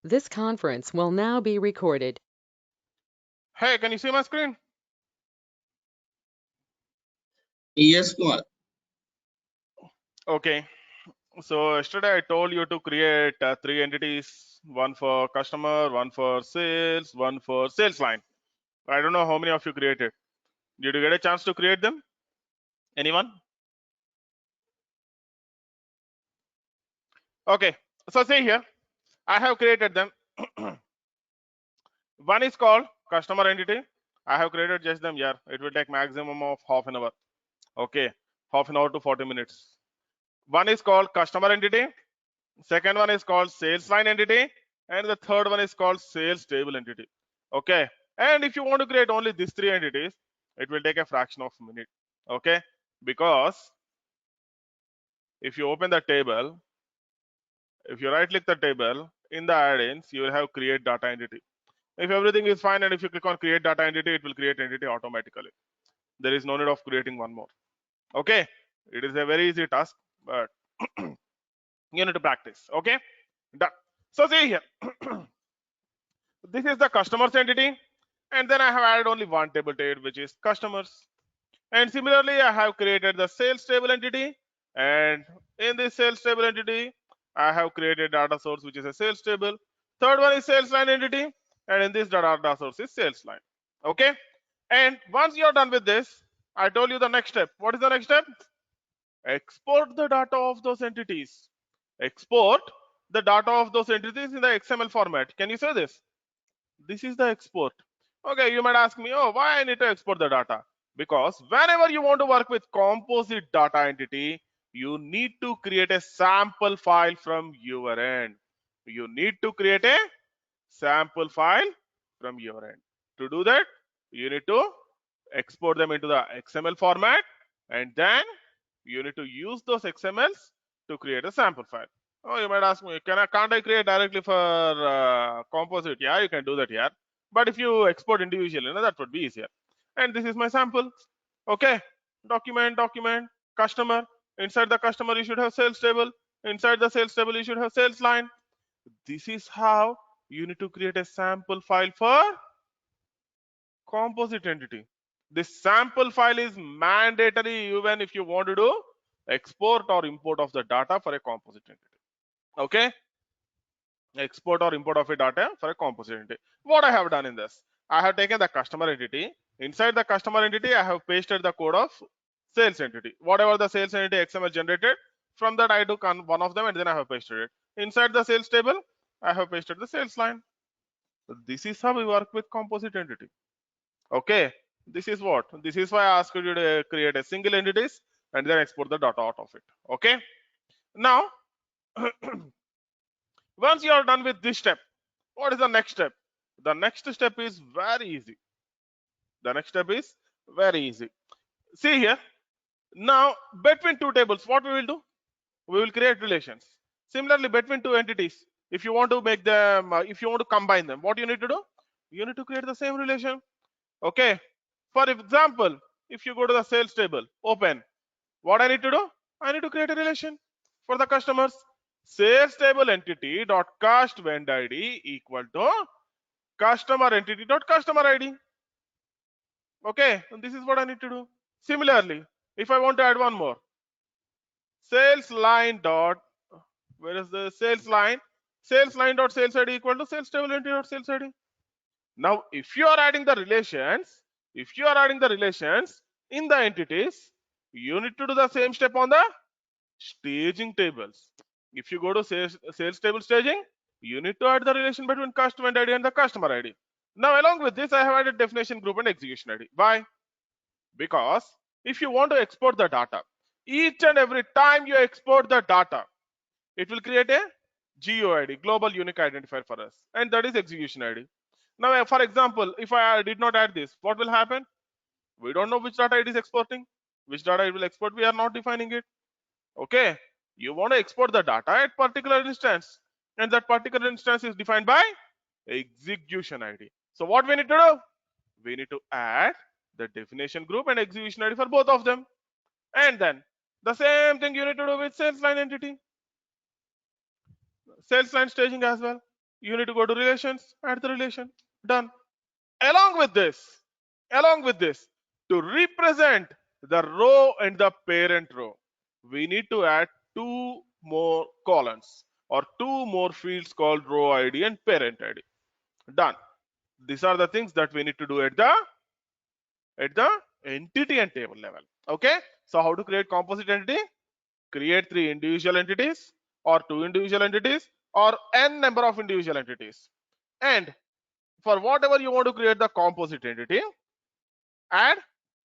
This conference will now be recorded. Hey, can you see my screen? Yes, Kumar. Okay. So yesterday I told you to create three entities, one for customer, one for sales, one for sales line. I don't know how many of you created. Did you get a chance to create them? Anyone? Okay. So see here, I have created them. One is called customer entity. I have created just them here. It will take maximum of half an hour. Okay. Half an hour to 40 minutes. One is called customer entity. Second one is called sales line entity, and the third one is called sales table entity. Okay, and if you want to create only these three entities, it will take a fraction of a minute. Okay, because if you open the table, if you right click the table in the add-ins, you will have create data entity. If everything is fine and if you click on create data entity, it will create entity automatically. There is no need of creating one more. Okay, it is a very easy task, but you need to practice. Okay, done. So see here. This is the customers entity, and then I have added only one table to it, which is customers. And similarly, I have created the sales table entity, and in this sales table entity, I have created data source, which is a sales table. Third one is sales line entity, and in this data source is sales line. Okay, and once you're done with this, I told you the next step. What is the next step? Export the data of those entities. Export the data of those entities in the XML format. Can you say this? This is the export. Okay, you might ask me, oh, why I need to export the data? Because whenever you want to work with composite data entity, you need to create a sample file from your end. You need to create a sample file from your end. To do that, you need to export them into the XML format, and then you need to use those XMLs to create a sample file. Oh, you might ask me, can't I create directly for composite? Yeah, you can do that here. But if you export individually, that would be easier. And this is my sample. Okay, document, customer. Inside the customer, you should have sales table. Inside the sales table, you should have sales line. This is how you need to create a sample file for composite entity. This sample file is mandatory even if you want to do export or import of the data for a composite entity. Okay, export or import of a data for a composite entity. What I have done in this, I have taken the customer entity. Inside the customer entity, I have pasted the code of sales entity. Whatever the sales entity XML generated, from that I took one of them and then I have pasted it. Inside the sales table, I have pasted the sales line. This is how we work with composite entity. Okay, this is what, this is why I asked you to create a single entities and then export the data out of it. Okay, now once you are done with this step, what is the next step? The next step is very easy. The next step is very easy. See here, now between two tables, what we will do, we will create relations. Similarly, between two entities, if you want to make them if you want to combine them, what you need to do, you need to create the same relation. Okay, for example, if you go to the sales table, open, what I need to do, I need to create a relation for the customers. Sales table entity dot cost vendor id equal to customer entity dot customer id. Okay, and this is what I need to do. Similarly, if I want to add one more, sales line dot, where is the sales line, sales line dot sales id equal to sales table entity dot sales id. Now if you are adding the relations, if you are adding the relations in the entities, you need to do the same step on the staging tables. If you go to sales table staging, you need to add the relation between customer ID and the customer ID. Now along with this, I have added definition group and execution ID. Why? Because if you want to export the data, each and every time you export the data, it will create a GUID, global unique identifier for us, and that is execution ID. Now, for example, if I did not add this, what will happen? We don't know which data it is exporting, which data it will export. We are not defining it. Okay, you want to export the data at particular instance, and that particular instance is defined by execution ID. So what we need to do, we need to add the definition group and execution ID for both of them, and then the same thing you need to do with sales line entity, sales line staging as well. You need to go to relations, add the relation, done. Along with this, along with this, to represent the row and the parent row, we need to add two more columns or two more fields called row ID and parent ID. Done. These are the things that we need to do at the entity and table level. Okay. So how to create composite entity? Create three individual entities or two individual entities or n number of individual entities. And for whatever you want to create the composite entity, add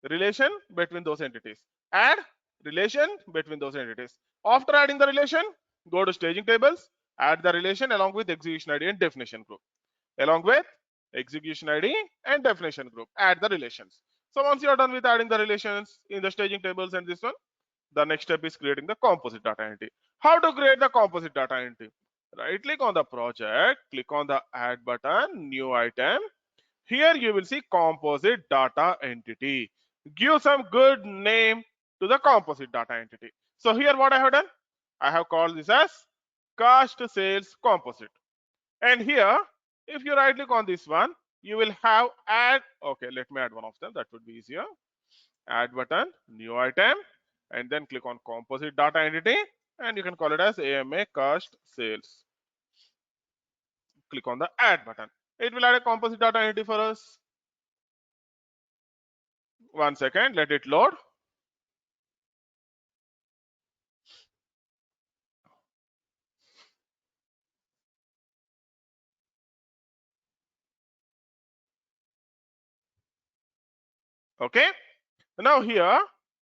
relation between those entities. Add relation between those entities. After adding the relation, go to staging tables, add the relation along with execution ID and definition group. Along with execution ID and definition group, add the relations. So once you are done with adding the relations in the staging tables and this one, the next step is creating the composite data entity. How to create the composite data entity? Right click on the project, click on the add button, new item. Here you will see composite data entity. Give some good name to the composite data entity. So here what I have done, I have called this as cost sales composite. And here, if you right click on this one, you will have add. Okay, let me add one of them. That would be easier. Add button, new item, and then click on composite data entity, and you can call it as AMA cost sales. Click on the add button. It will add a composite data entity for us. 1 second, let it load. Okay. Now here,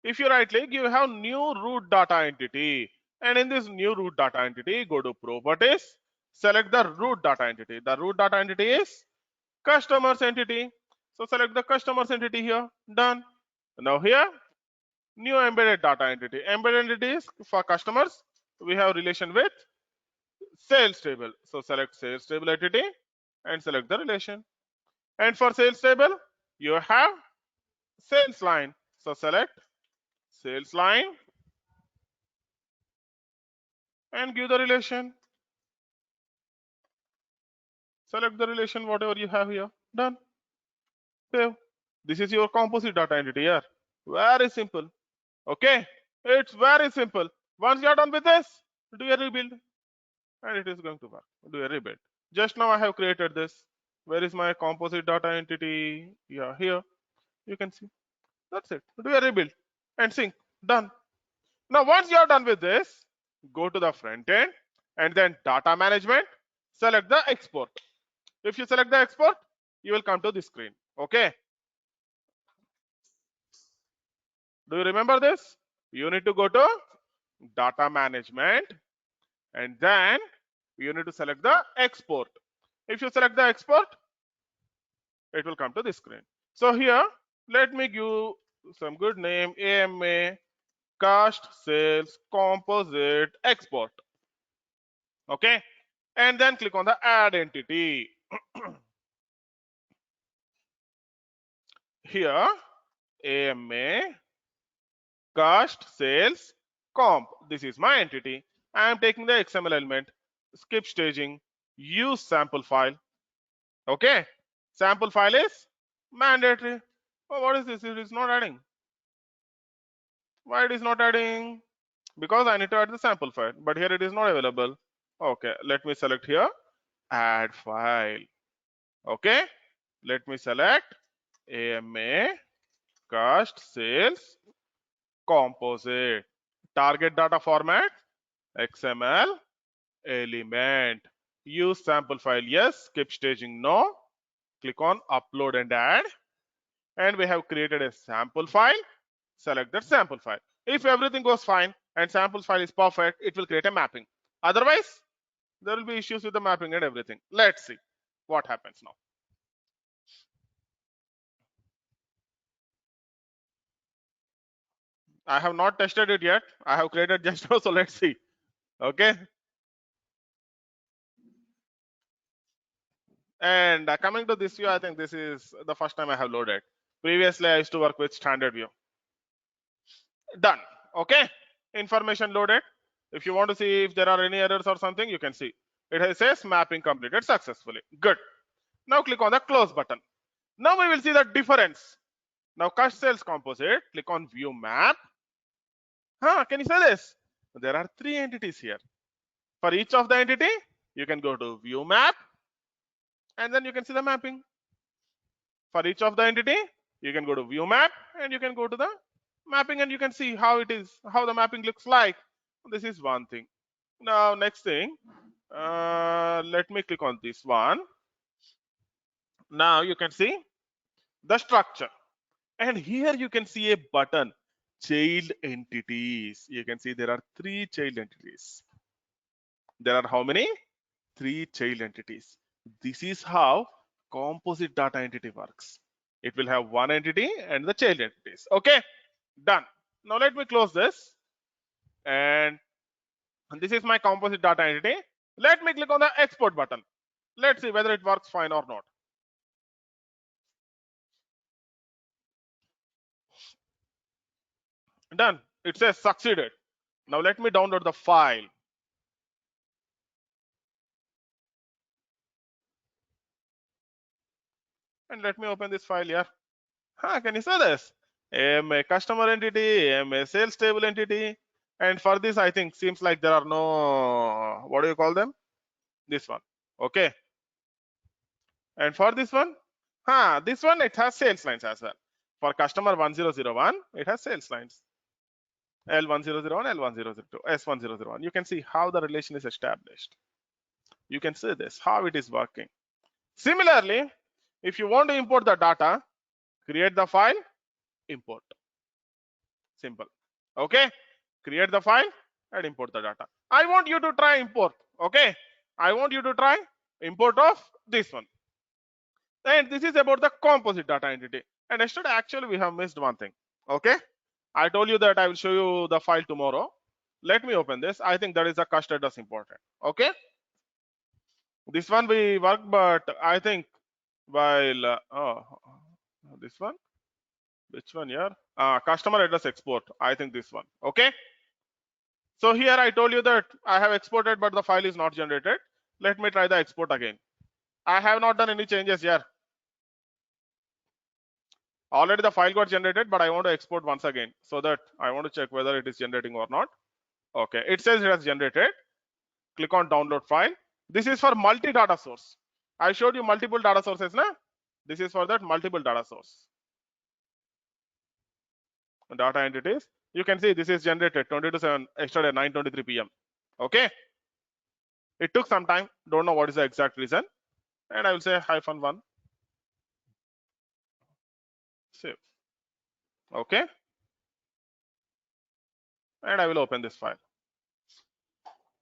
if you right click, you have new root data entity. And in this new root data entity, go to properties, select the root data entity. The root data entity is customers entity. So select the customers entity here. Done. Now here, new embedded data entity. Embedded entities for customers, we have relation with sales table. So select sales table entity and select the relation. And for sales table, you have sales line. So select sales line and give the relation. Select the relation, whatever you have here. Done. Save. This is your composite data entity here. Very simple. Okay. It's very simple. Once you are done with this, do a rebuild. And it is going to work. Do a rebuild. Just now I have created this. Where is my composite data entity? Yeah, here. You can see. That's it. Do a rebuild and sync. Done. Now, once you are done with this, go to the front end and then data management. Select the export. If you select the export, you will come to this screen. Okay. Do you remember this? You need to go to data management and then you need to select the export. If you select the export, it will come to this screen. So here, let me give some good name, AMA cost sales composite export. Okay. And then click on the add entity. Here, AMA cost sales comp. This is my entity. I am taking the XML element, skip staging, use sample file. Okay. Sample file is mandatory. Oh, what is this? It is not adding. Why it is not adding? Because I need to add the sample file, but here it is not available. Okay, let me select here add file. Okay, let me select AMA cost sales composite. Target data format XML element. Use sample file yes, skip staging no. Click on upload and add, and we have created a sample file. Select that sample file. If everything goes fine and sample file is perfect, it will create a mapping. Otherwise, there will be issues with the mapping and everything. Let's see what happens now. I have not tested it yet. I have created just now, so let's see. Okay. And coming to this view, I think this is the first time I have loaded. Previously, I used to work with standard view. Done. Okay. Information loaded. If you want to see if there are any errors or something, you can see. It says mapping completed successfully. Good. Now click on the close button. Now we will see the difference. Now cust sales composite, click on view map. Can you say this? There are three entities here. For each of the entity, you can go to view map and then you can see the mapping. For each of the entity, you can go to view map and you can go to the mapping and you can see how it is, how the mapping looks like. This is one thing. Now next thing, let me click on this one. Now you can see the structure. And here you can see a button, child entities. You can see there are three child entities. There are how many? Three child entities. This is how composite data entity works. It will have one entity and the child entities. Okay, done. Now let me close this. And this is my composite data entity. Let me click on the export button. Let's see whether it works fine or not. Done. It says succeeded. Now let me download the file. And let me open this file here. Can you see this? A customer entity, a sales table entity. And for this, I think seems like there are no, what do you call them? This one. Okay. And for this one, this one, it has sales lines as well. For customer 1001, it has sales lines. L1001, L1002, S1001. You can see how the relation is established. You can see this, how it is working. Similarly, if you want to import the data, create the file, import. Simple. Okay. Create the file and import the data. I want you to try import. Okay. I want you to try import of this one. And this is about the composite data entity. And yesterday, actually, we have missed one thing. Okay. I told you that I will show you the file tomorrow. Let me open this. I think that is the cust address important. Okay. This one we work, but I think while this one, which one here? Customer address export. I think this one. Okay. So here I told you that I have exported, but the file is not generated. Let me try the export again. I have not done any changes here. Already the file got generated, but I want to export once again so that I want to check whether it is generating or not. Okay, it says it has generated. Click on download file. This is for multi data source. I showed you multiple data sources, na? This is for that multiple data source. Data entities. You can see this is generated 20 to 7 yesterday 9:23 p.m. Okay. It took some time. Don't know what is the exact reason. And I will say -1. Save. Okay. And I will open this file.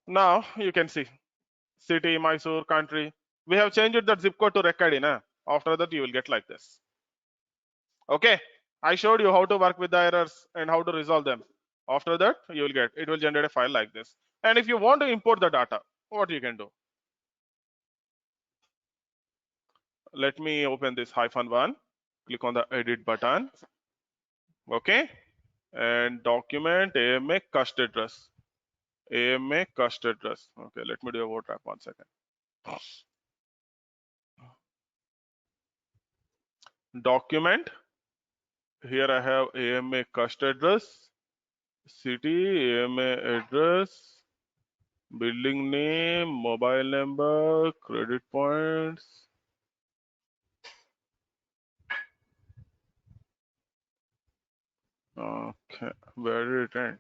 Now you can see city, Mysore, country. We have changed that zip code to rec ID. Na? After that, you will get like this. Okay. I showed you how to work with the errors and how to resolve them. After that, you will get, it will generate a file like this. And if you want to import the data, what you can do? Let me open this -1. Click on the edit button. Okay. And document AMA cust address. AMA cust address. Okay. Let me do a word wrap 1 second. Document. Here I have AMA cust address, city, AMA address, building name, mobile number, credit points. Okay, where did it end?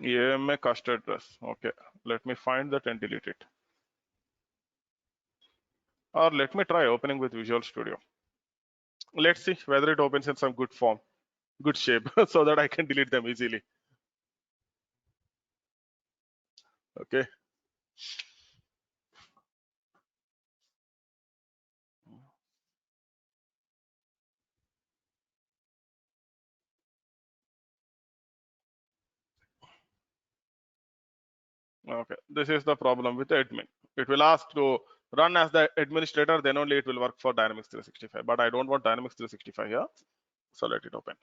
AMA cust address. Okay, let me find that and delete it. Or let me try opening with Visual Studio. Let's see whether it opens in some good form, good shape, so that I can delete them easily. Okay. Okay, this is the problem with admin. It will ask to run as the administrator, then only it will work for Dynamics 365. But I don't want Dynamics 365 here. So let it open.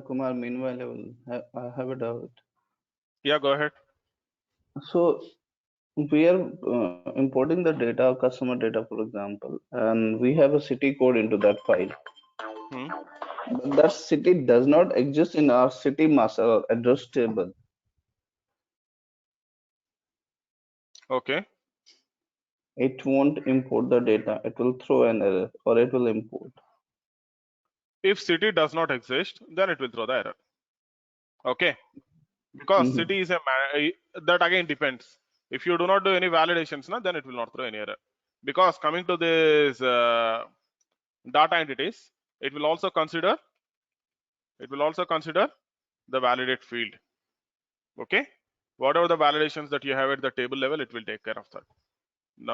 Kumar, meanwhile, I have a doubt. Yeah, go ahead. So we are importing the data, customer data, for example, and we have a city code into that file. Hmm. But that city does not exist in our city master or address table. Okay. It won't import the data. It will throw an error, or it will import. If city does not exist, then it will throw the error. Okay. Because Mhm. city is that again depends. If you do not do any validations, then it will not throw any error. Because coming to this data entities, it will also consider the validate field. Okay. Whatever the validations that you have at the table level, it will take care of that.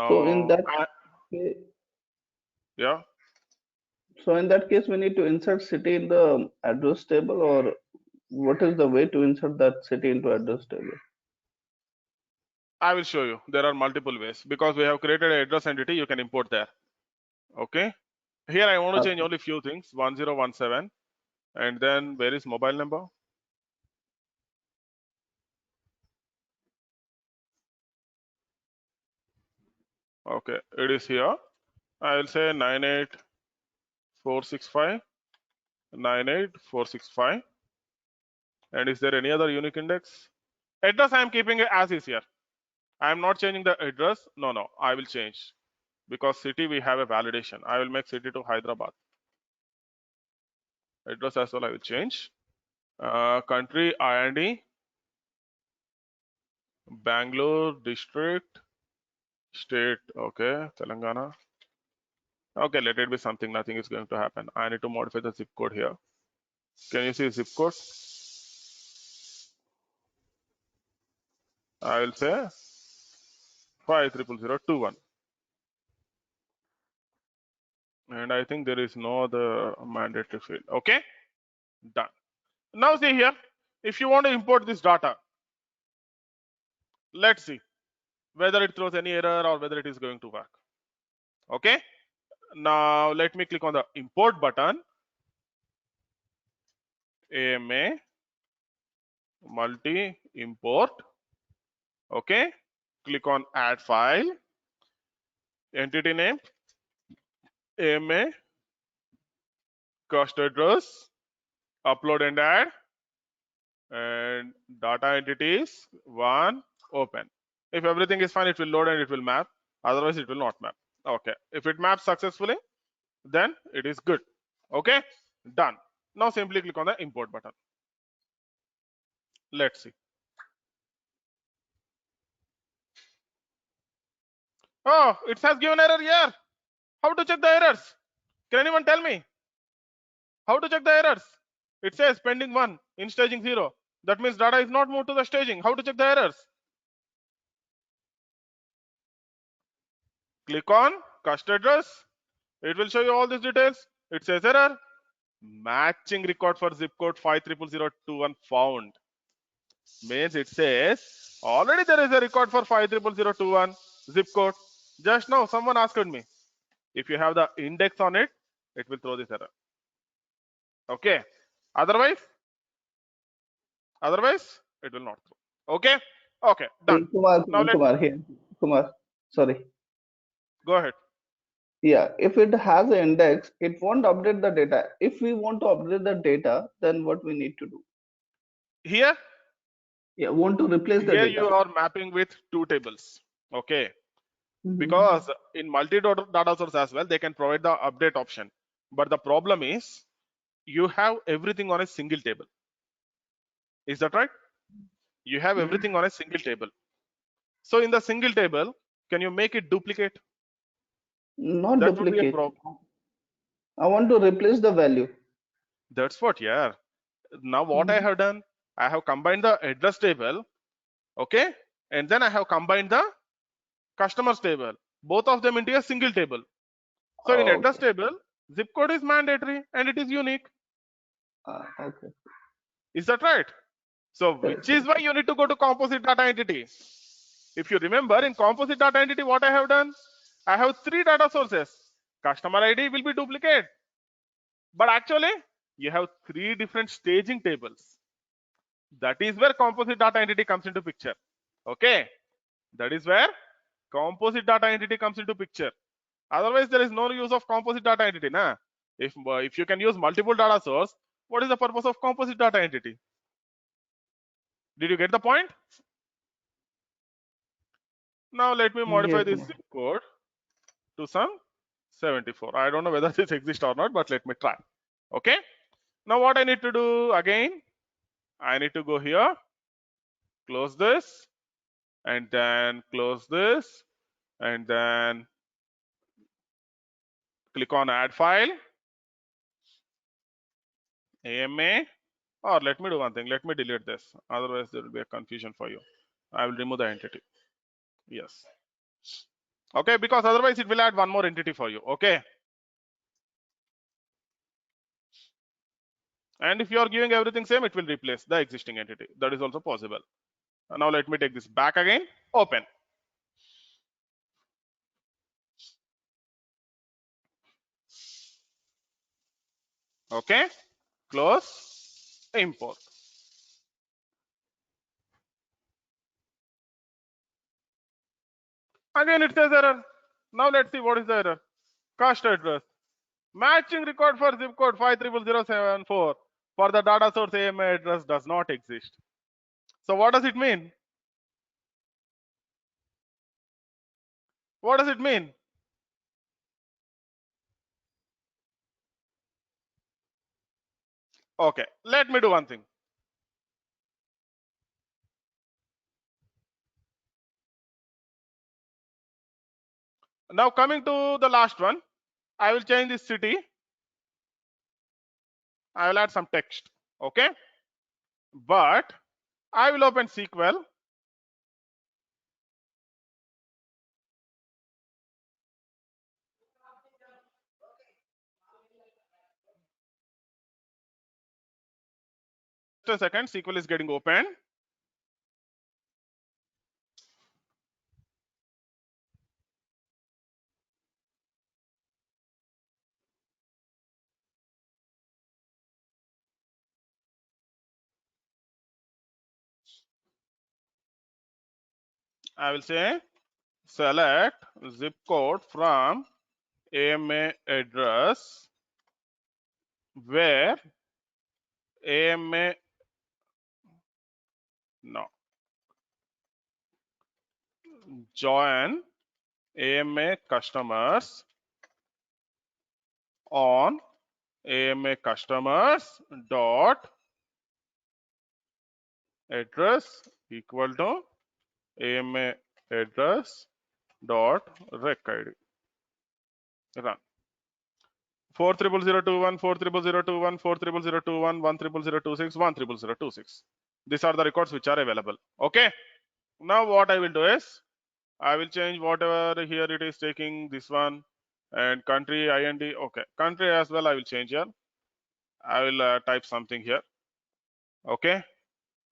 So in Now, that case, yeah, we need to insert city in the address table, or what is the way to insert that city into address table? I will show you. There are multiple ways because we have created an address entity. You can import there. Okay. Here I want to change Okay. only few things. 1017, and then where is mobile number? Okay, it is here. I will say 98465, 98465. And is there any other unique index? Address I am keeping it as is here. I am not changing the address. No, I will change because city we have a validation. I will make city to Hyderabad. Address as well I will change. Country IND, Bangalore district, state. Okay, Telangana. Okay, let it be something. Nothing is going to happen. I need to modify the zip code here. Can you see zip code? I will say 50021. And I think there is no other mandatory field. Okay, done. Now see here, if you want to import this data, let's see whether it throws any error or whether it is going to work. Okay, now let me click on the import button, AMA multi import. Okay, click on add file, entity name, AMA, cost address, upload and add, and data entities, one, open. If everything is fine, it will load and it will map. Otherwise, it will not map. Okay. If it maps successfully, then it is good. Okay. Done. Now simply click on the import button. Let's see. Oh, it has given error here. How to check the errors? Can anyone tell me? How to check the errors? It says pending 1 in staging 0. That means data is not moved to the staging. How to check the errors? Click on cust address. It will show you all these details. It says error. Matching record for zip code 50021 found. Means it says already there is a record for 50021 zip code. Just now someone asked me if you have the index on it, it will throw this error. Okay. Otherwise it will not throw. Okay. Okay. Done. Now let Kumar here. Kumar, sorry. go ahead. Yeah, if it has an index, it won't update the data. If we want to update the data, then what we need to do? Here Yeah, want to replace the you data. are mapping with two tables. Okay. Mhm. Because in multi data source as well, they can provide the update option. But the problem is you have everything on a single table. Is that right? You have everything on a single table. So in the single table, can you make it duplicate? Not That would be a duplicate. problem. I want to replace the value. That's what, yeah. Now what I Mhm. have done, I have combined the address table, okay, and then I have combined the customers table, both of them into a single table. So in address Okay. table, zip code is mandatory and it is unique. Okay. Is that right? So which is why you need to go to composite data entity. If you remember, in composite data entity, what I have done? I have 3 data sources. Customer ID will be duplicate. But actually, you have 3 different staging tables. That is where composite data entity comes into picture. Okay. That is where composite data entity comes into picture. Otherwise, there is no use of composite data entity. Nah? If you can use multiple data source, what is the purpose of composite data entity? Did you get the point? Now let me modify Yes, this zip code to some 74. I don't know whether this exists or not, but let me try. Okay. Now what I need to do again, I need to go here, close this, and then close this, and then click on add file, AMA, or let me do one thing, let me delete this. Otherwise there will be a confusion for you. I will remove the entity. Yes. Okay, because otherwise it will add one more entity for you. Okay. And if you are giving everything same, it will replace the existing entity. That is also possible. Now let me take this back again, open. Okay, close, import. Again it says error. Now let's see what is the error. Cast address. Matching record for zip code 50074 for the data source AMA address does not exist. So what does it mean? What does it mean? Okay, let me do one thing. Now coming to the last one, I will change this city. I will add some text. Okay, but I will open SQL. Just a second, SQL is getting open. I will say select zip code from AMA address where AMA no join AMA customers on AMA customers dot address equal to AMA address dot rec ID. Run. 40021 40021 40021 10026 10026. These are the records which are available. Okay. Now what I will do is I will change whatever here it is taking this one and country IND. Okay, country as well I will change here. I will type something here. Okay,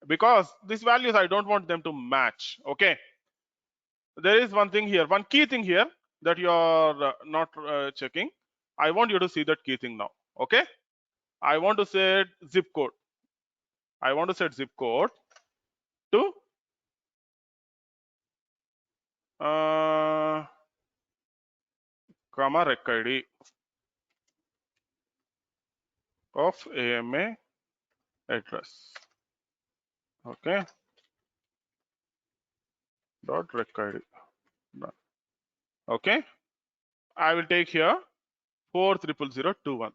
because these values I don't want them to match. Okay, there is one thing here, one key thing here that you are not checking. I want you to see that key thing now. Okay, I want to set zip code. I want to set zip code to comma rec ID of AMA address. Okay, dot rec ID. Okay, I will take here 40021.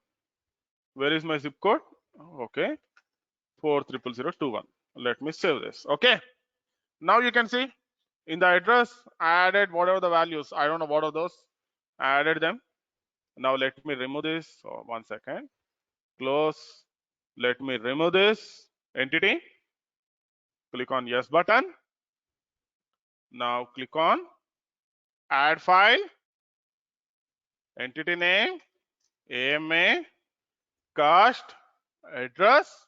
Where is my zip code? Okay, 40021. Let me save this. Okay, now you can see in the address I added whatever the values. I don't know what are those. I added them. Now let me remove this. So 1 second. Close. Let me remove this entity. Click on yes button. Now click on add file. Entity name AMA cast address,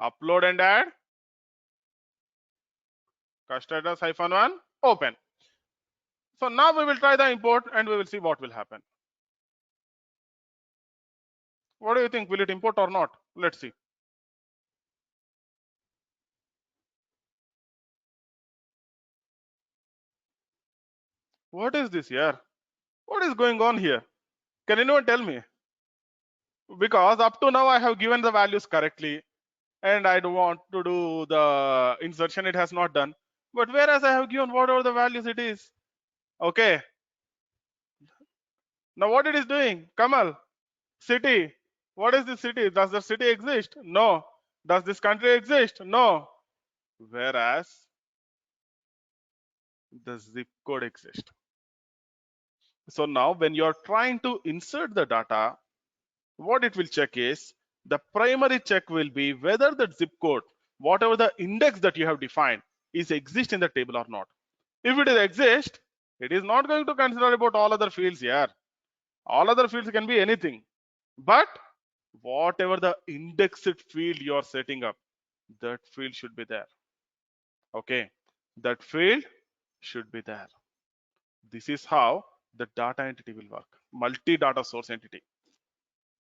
upload and add, cust address -1, open. So now we will try the import and we will see what will happen. What do you think? Will it import or not? Let's see. What is this here? What is going on here? Can anyone tell me? Because up to now I have given the values correctly and I don't want to do the insertion, it has not done. But whereas I have given whatever the values it is. Okay. Now what it is doing? Kamal, city. What is the city? Does the city exist? No. Does this country exist? No. Whereas the zip code exists. So now when you're trying to insert the data, what it will check is the primary check will be whether the zip code, whatever the index that you have defined, is exist in the table or not. If it is exist, it is not going to consider about all other fields here. All other fields can be anything, but whatever the indexed field you are setting up, that field should be there. Okay, that field should be there. This is how the data entity will work, multi-data source entity.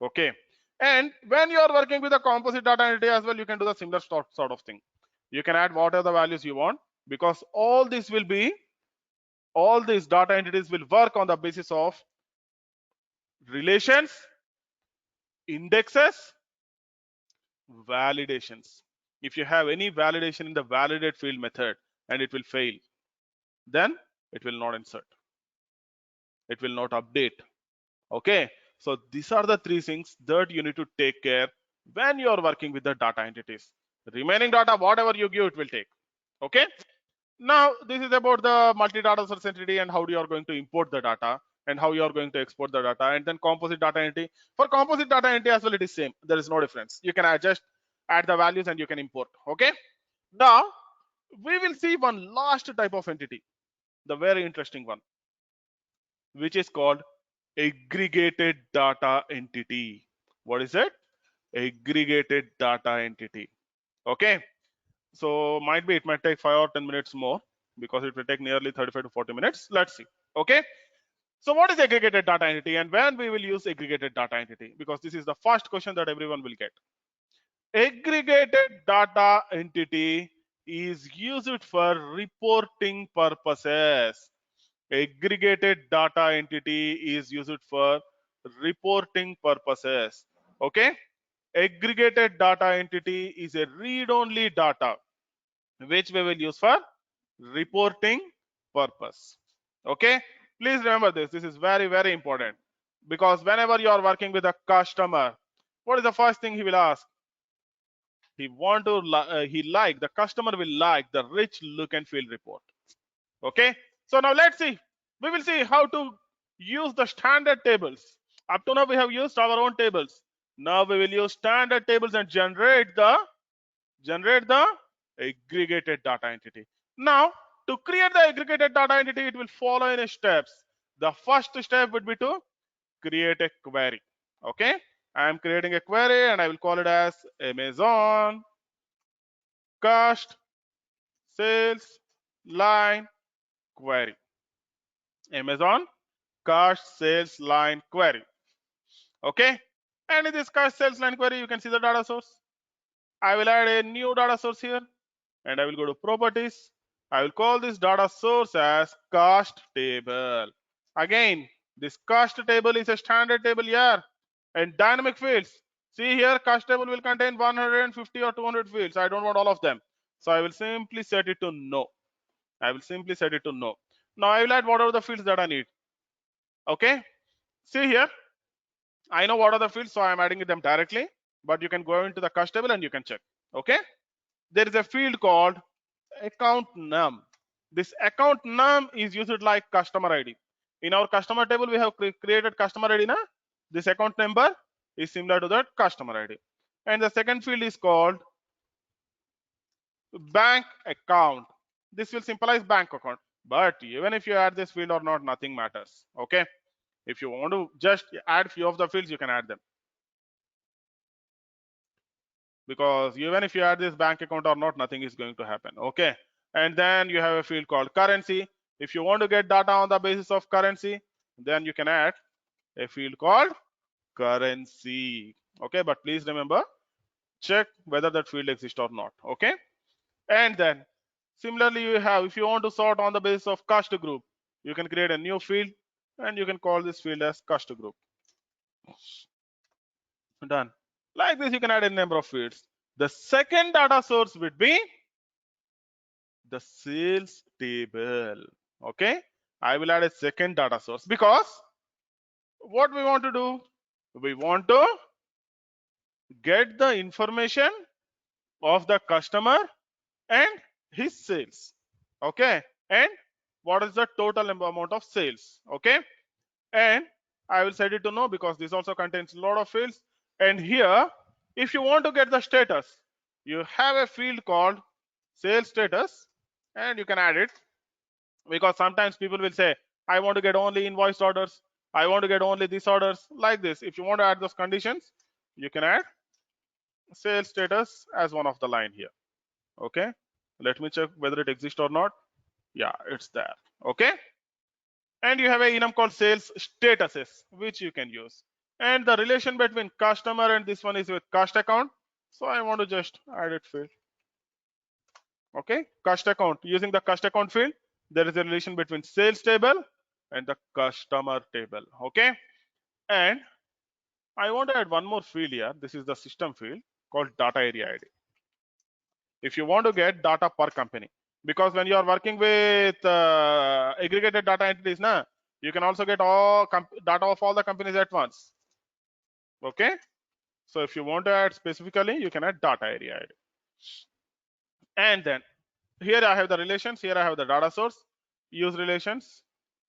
Okay, and when you are working with a composite data entity as well, you can do the similar sort of thing. You can add whatever the values you want, because all these data entities will work on the basis of relations, indexes, validations. If you have any validation in the validate field method and it will fail, then it will not insert, it will not update. Okay, so these are the three things that you need to take care when you are working with the data entities. Remaining data, whatever you give, it will take. Okay, now this is about the multi-data source entity and how you are going to import the data and how you are going to export the data. And then composite data entity. For composite data entity as well, it is same. There is no difference. You can just add the values and you can import. Okay, now we will see one last type of entity, the very interesting one, which is called aggregated data entity. What is it? Aggregated data entity. Okay, so might be it might take 5 or 10 minutes more, because it will take nearly 35 to 40 minutes. Let's see. Okay, so what is aggregated data entity and when we will use aggregated data entity? Because this is the first question that everyone will get. Aggregated data entity is used for reporting purposes. Aggregated data entity is used for reporting purposes. Okay, aggregated data entity is a read-only data which we will use for reporting purpose. Okay, please remember this. This is very, very important, because whenever you are working with a customer, what is the first thing he will ask? The customer will like the rich look and feel report. Okay, so now let's see. We will see how to use the standard tables. Up to now we have used our own tables. Now we will use standard tables and generate the aggregated data entity. Now to create the aggregated data entity, it will follow in steps. The first step would be to create a query. Okay, I am creating a query and I will call it as Amazon cost sales line query. Amazon cost sales line query. Okay, and in this cost sales line query, you can see the data source. I will add a new data source here and I will go to properties. I will call this data source as cost table. Again, this cost table is a standard table here and dynamic fields. See here, cost table will contain 150 or 200 fields. I don't want all of them, so I will simply set it to no. I will simply set it to no. Now I will add whatever the fields that I need. Okay, see here, I know what are the fields, so I am adding them directly, but you can go into the cost table and you can check. Okay, there is a field called account num. This account num is used like customer ID. In our customer table, we have created customer ID. Na? This account number is similar to that customer ID. And the second field is called bank account. This will symbolize bank account. But even if you add this field or not, nothing matters. Okay. If you want to just add few of the fields, you can add them. because even if you add this bank account or not, nothing is going to happen. Okay, and then you have a field called currency. If you want to get data on the basis of currency, then you can add a field called currency. Okay, but please remember, check whether that field exists or not. Okay, and then similarly you have, if you want to sort on the basis of cost group, you can create a new field and you can call this field as cost group. Done. Like this you can add a number of fields. The second data source would be the sales table. Okay, I will add a second data source because what we want to do, we want to get the information of the customer and his sales. Okay, and what is the total amount of sales. Okay, and I will set it to no because this also contains a lot of fields. And here, if you want to get the status, you have a field called sales status and you can add it, because sometimes people will say, I want to get only invoiced orders, I want to get only these orders. Like this, if you want to add those conditions, you can add sales status as one of the line here. Okay, let me check whether it exists or not. Yeah, it's there. Okay, and you have a enum called sales statuses which you can use, and the relation between customer and this one is with cost account, so I want to just add it field. Okay, cost account, using the cost account field, there is a relation between sales table and the customer table. Okay, and I want to add one more field here. This is the system field called data area ID. If you want to get data per company, because when you are working with aggregated data entities, you can also get all data of all the companies at once. Okay, so if you want to add specifically, you can add data area ID. And then here I have the relations, here I have the data source, use relations,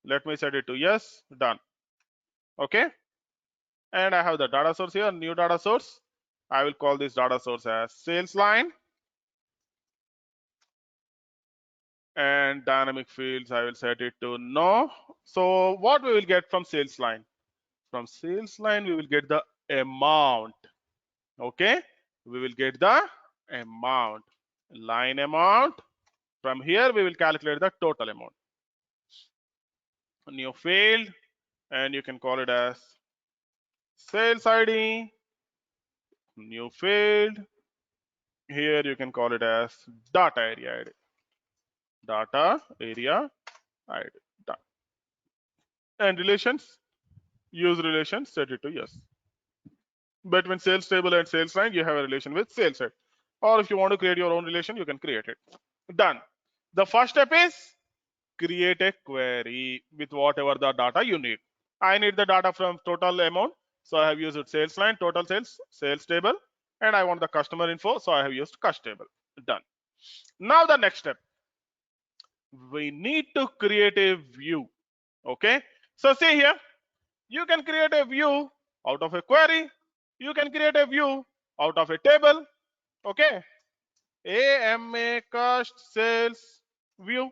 let me set it to yes. Done. Okay, and I have the data source here, new data source. I will call this data source as sales line, and dynamic fields I will set it to no. So what we will get from sales line? From sales line we will get the amount. Okay, we will get the amount, line amount. From here we will calculate the total amount. A new field, and you can call it as sales ID. New field, here you can call it as data area ID. Data area ID. Done. And relations, use relations, set it to yes. Between sales table and sales line, you have a relation with sales head. Or if you want to create your own relation, you can create it. Done. The first step is create a query with whatever the data you need. I need the data from total amount, so I have used sales line, total sales, sales table, and I want the customer info, so I have used cost table. Done. Now the next step, we need to create a view. Okay, so see here, you can create a view out of a query, you can create a view out of a table. Okay, AMA cost sales view.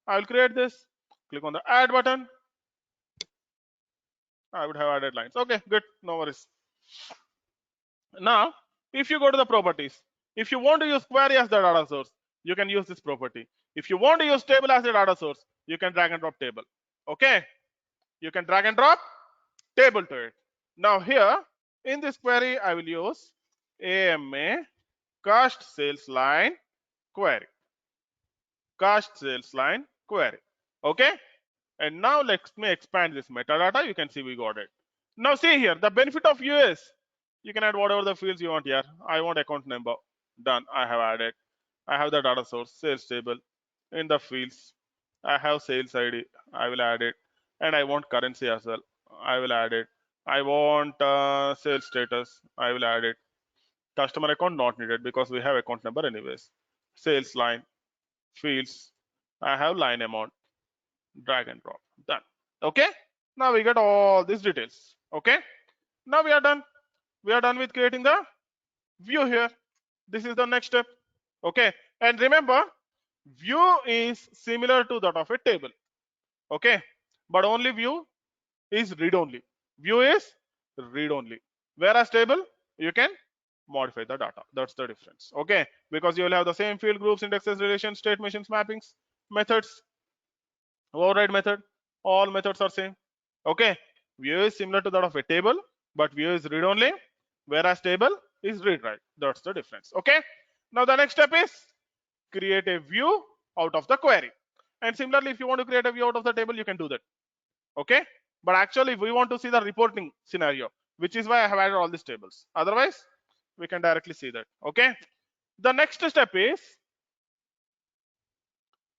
I will create this, click on the add button. I would have added lines. Okay, good, no worries. Now if you go to the properties, if you want to use query as the data source, you can use this property. If you want to use table as the data source, you can drag and drop table. Okay, you can drag and drop table to it. Now here in this query I will use AMA cost sales line query, cost sales line query. Okay, and now let me expand this metadata. You can see we got it. Now see here, the benefit of view is you can add whatever the fields you want here. I want account number. Done. I have added. I have the data source, sales table. In the fields, I have sales ID. I will add it. And I want currency as well. I will add it. I want sales status. I will add it. Customer account not needed because we have account number anyways. Sales line, fields. I have line amount. Drag and drop. Done. Okay. Now we get all these details. Okay. Now we are done. We are done with creating the view here. This is the next step. Okay, and remember, view is similar to that of a table. Okay, but only view is read only. View is read only, whereas table you can modify the data. That's the difference. Okay, because you will have the same field groups, indexes, relations, state machines, mappings, methods, override method. All methods are same. Okay, view is similar to that of a table, but view is read only, whereas table is read write. That's the difference. Okay, now the next step is create a view out of the query. And similarly, if you want to create a view out of the table, you can do that. Okay, but actually we want to see the reporting scenario, which is why I have added all these tables. Otherwise we can directly see that. Okay, the next step is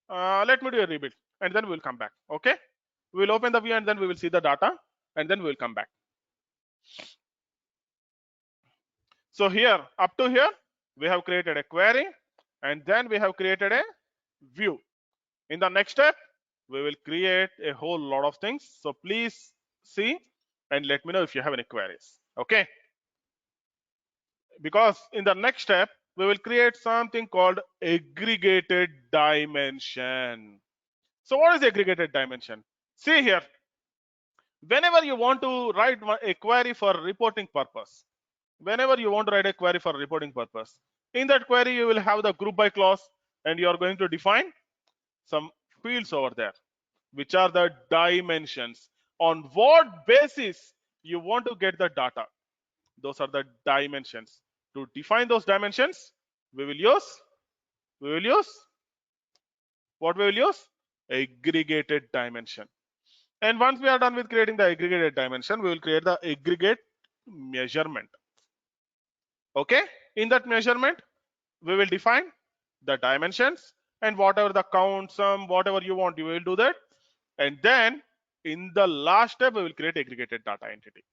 let me do a rebuild and then we will come back. Okay, we will open the view and then we will see the data and then we will come back. So here, up to here, we have created a query and then we have created a view. In the next step, we will create a whole lot of things. So please see and let me know if you have any queries. Okay, because in the next step, we will create something called aggregated dimension. So what is aggregated dimension? See here, whenever you want to write a query for reporting purpose, whenever you want to write a query for reporting purpose, in that query you will have the group by clause and you are going to define some fields over there, which are the dimensions. On what basis you want to get the data? Those are the dimensions. To define those dimensions, we will use what we will use? Aggregated dimension. And once we are done with creating the aggregated dimension, we will create the aggregate measurement. Okay, in that measurement, we will define the dimensions and whatever the count, sum, whatever you want, you will do that. And then in the last step, we will create aggregated data entity.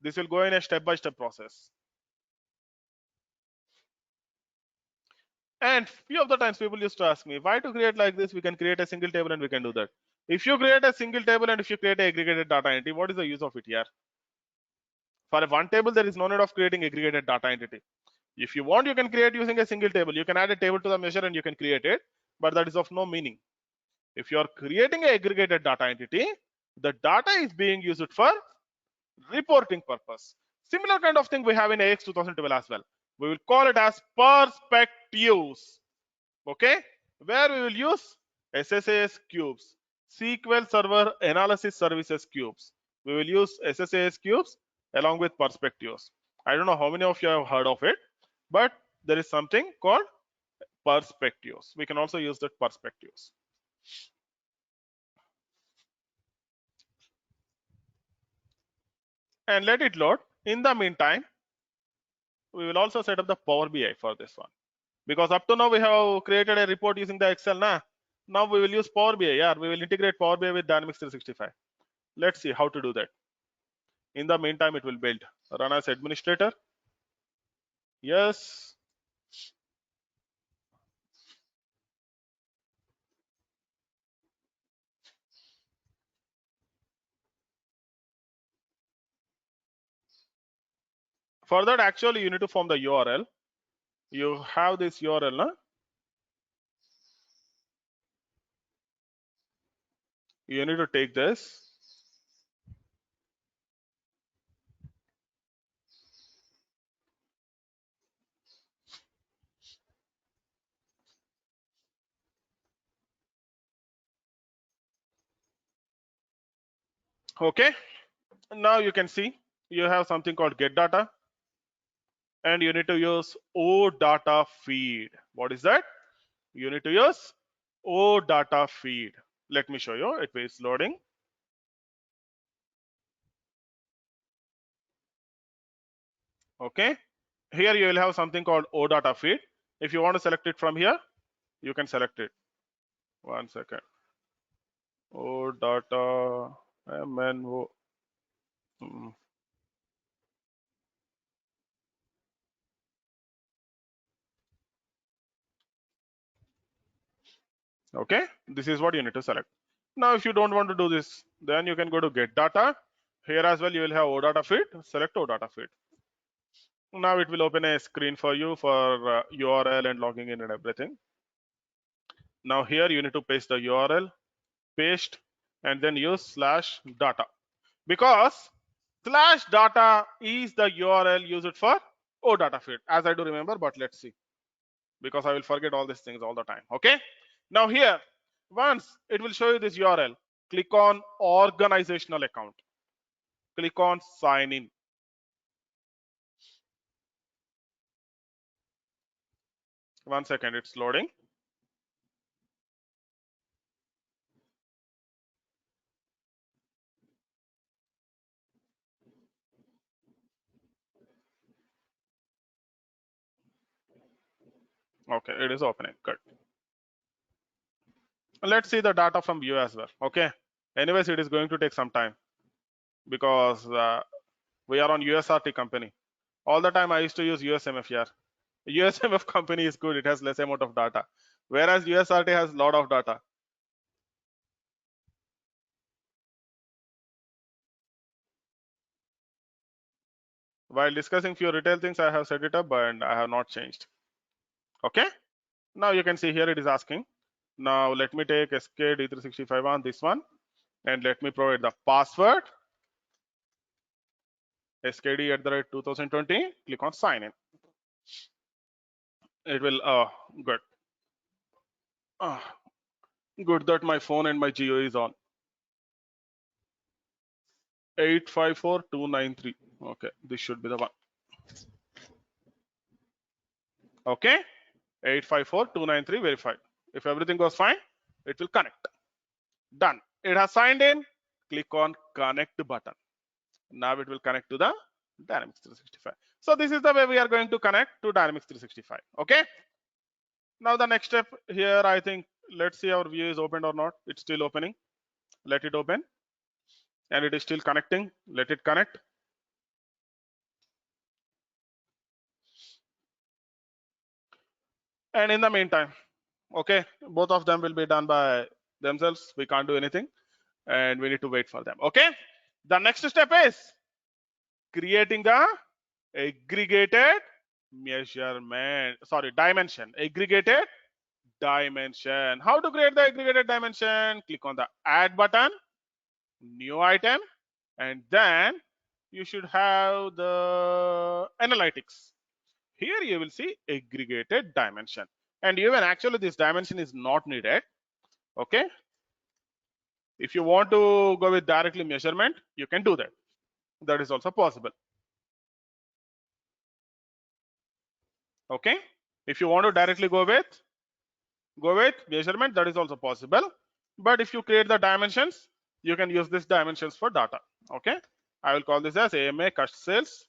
This will go in a step-by-step process. And few of the times people used to ask me, why to create like this? We can create a single table and we can do that. If you create a single table and if you create an aggregated data entity, what is the use of it here? For a one table, there is no need of creating aggregated data entity. If you want, you can create using a single table. You can add a table to the measure and you can create it, but that is of no meaning. If you are creating an aggregated data entity, the data is being used for reporting purpose. Similar kind of thing we have in AX 2012 as well. We will call it as perspectives. Okay, where we will use SSAS cubes, SQL Server Analysis Services cubes. We will use SSAS cubes along with perspectives. I don't know how many of you have heard of it, but there is something called perspectives. We can also use that perspectives. And let it load. In the meantime, we will also set up the Power BI for this one, because up to now we have created a report using the Excel. Now we will use Power BI. Yeah, we will integrate Power BI with Dynamics 365. Let's see how to do that. In the meantime, it will build. Run as administrator. Yes. For that, actually, you need to form the URL. You have this URL, na? You need to take this. Okay. Now you can see you have something called get data, and you need to use O data feed. What is that? You need to use O data feed. Let me show you. It is loading. Okay. Here you will have something called O data feed. If you want to select it from here, you can select it. 1 second. O data MNO. Okay, this is what you need to select. Now if you don't want to do this, then you can go to get data. Here as well you will have O data feed. Select O data feed. Now it will open a screen for you for URL and logging in and everything. Now here you need to paste the URL, paste, and then use /data, because /data is the URL used for Oh, data field, as I do remember, but let's see, because I will forget all these things all the time. Okay. Now here, once it will show you this URL, click on organizational account. Click on sign in. One second, it's loading. Okay, it is opening. Good. Let's see the data from view as well. Okay. Anyways, it is going to take some time because we are on USRT company. All the time I used to use USMF here. USMF company is good. It has less amount of data, whereas USRT has lot of data. While discussing few retail things, I have set it up and I have not changed. Okay. Now you can see here it is asking. Now let me take SKD365 on this one and let me provide the password. SKD@2020. Click on sign in. It will good. Uh, Good that my phone and my Geo is on. 854293. Okay, this should be the one. Okay, 854293 verified. If everything goes fine, it will connect. Done. It has signed in. Click on connect button. Now it will connect to the Dynamics 365. So this is the way we are going to connect to Dynamics 365. Okay. Now the next step here, I think, let's see our view is opened or not. It's still opening. Let it open. And it is still connecting. Let it connect. And in the meantime, okay, both of them will be done by themselves. We can't do anything and we need to wait for them. Okay. The next step is creating the aggregated measurement, sorry, dimension, aggregated dimension. How to create the aggregated dimension? Click on the add button, new item, and then you should have the analytics. Here you will see aggregated dimension, and even actually this dimension is not needed. Okay, if you want to go with directly measurement, you can do that. That is also possible. Okay, if you want to directly go with measurement, that is also possible. But if you create the dimensions, you can use these dimensions for data. Okay, I will call this as AMA cost sales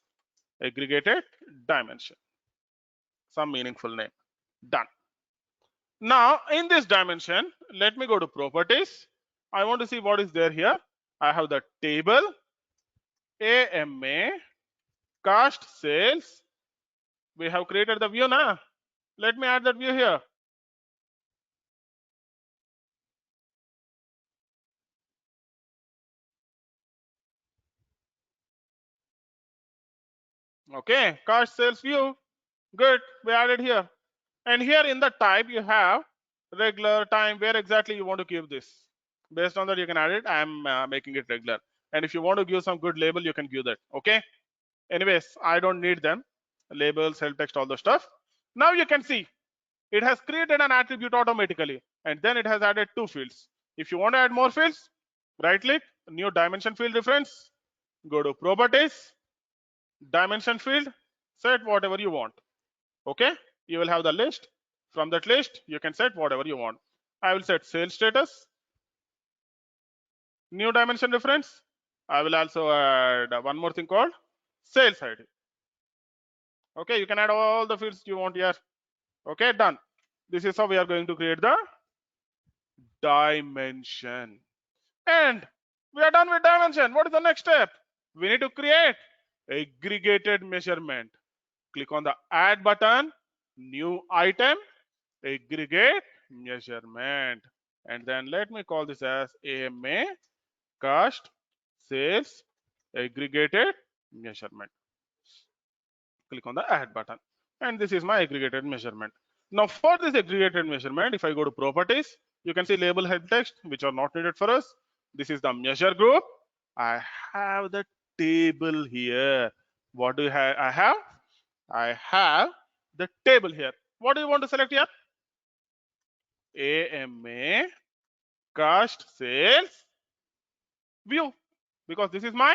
aggregated dimension, some meaningful name. Done. Now in this dimension, let me go to properties. I want to see what is there here. I have the table AMA cost sales. We have created the view now. Let me add that view here. Okay, cost sales view. Good, we added here. And here in the type you have regular, time, where exactly you want to keep this. Based on that you can add it. I am making it regular. And if you want to give some good label, you can give that. Okay. Anyways, I don't need them. Labels, help text, all the stuff. Now you can see it has created an attribute automatically, and then it has added two fields. If you want to add more fields, right click, new dimension field reference, go to properties, dimension field, set whatever you want. Okay, you will have the list. From that list you can set whatever you want. I will set sales status, new dimension reference. I will also add one more thing called sales ID. Okay, you can add all the fields you want here. Okay, done. This is how we are going to create the dimension. And we are done with dimension. What is the next step? We need to create aggregated measurement. Click on the add button, new item, aggregate measurement, and then let me call this as AMA cost sales aggregated measurement. Click on the add button, and this is my aggregated measurement. Now for this aggregated measurement, if I go to properties, you can see label, head text, which are not needed for us. This is the measure group. I have the table here. What do I have? I have the table here. What do you want to select here? AMA cost sales view, because this is my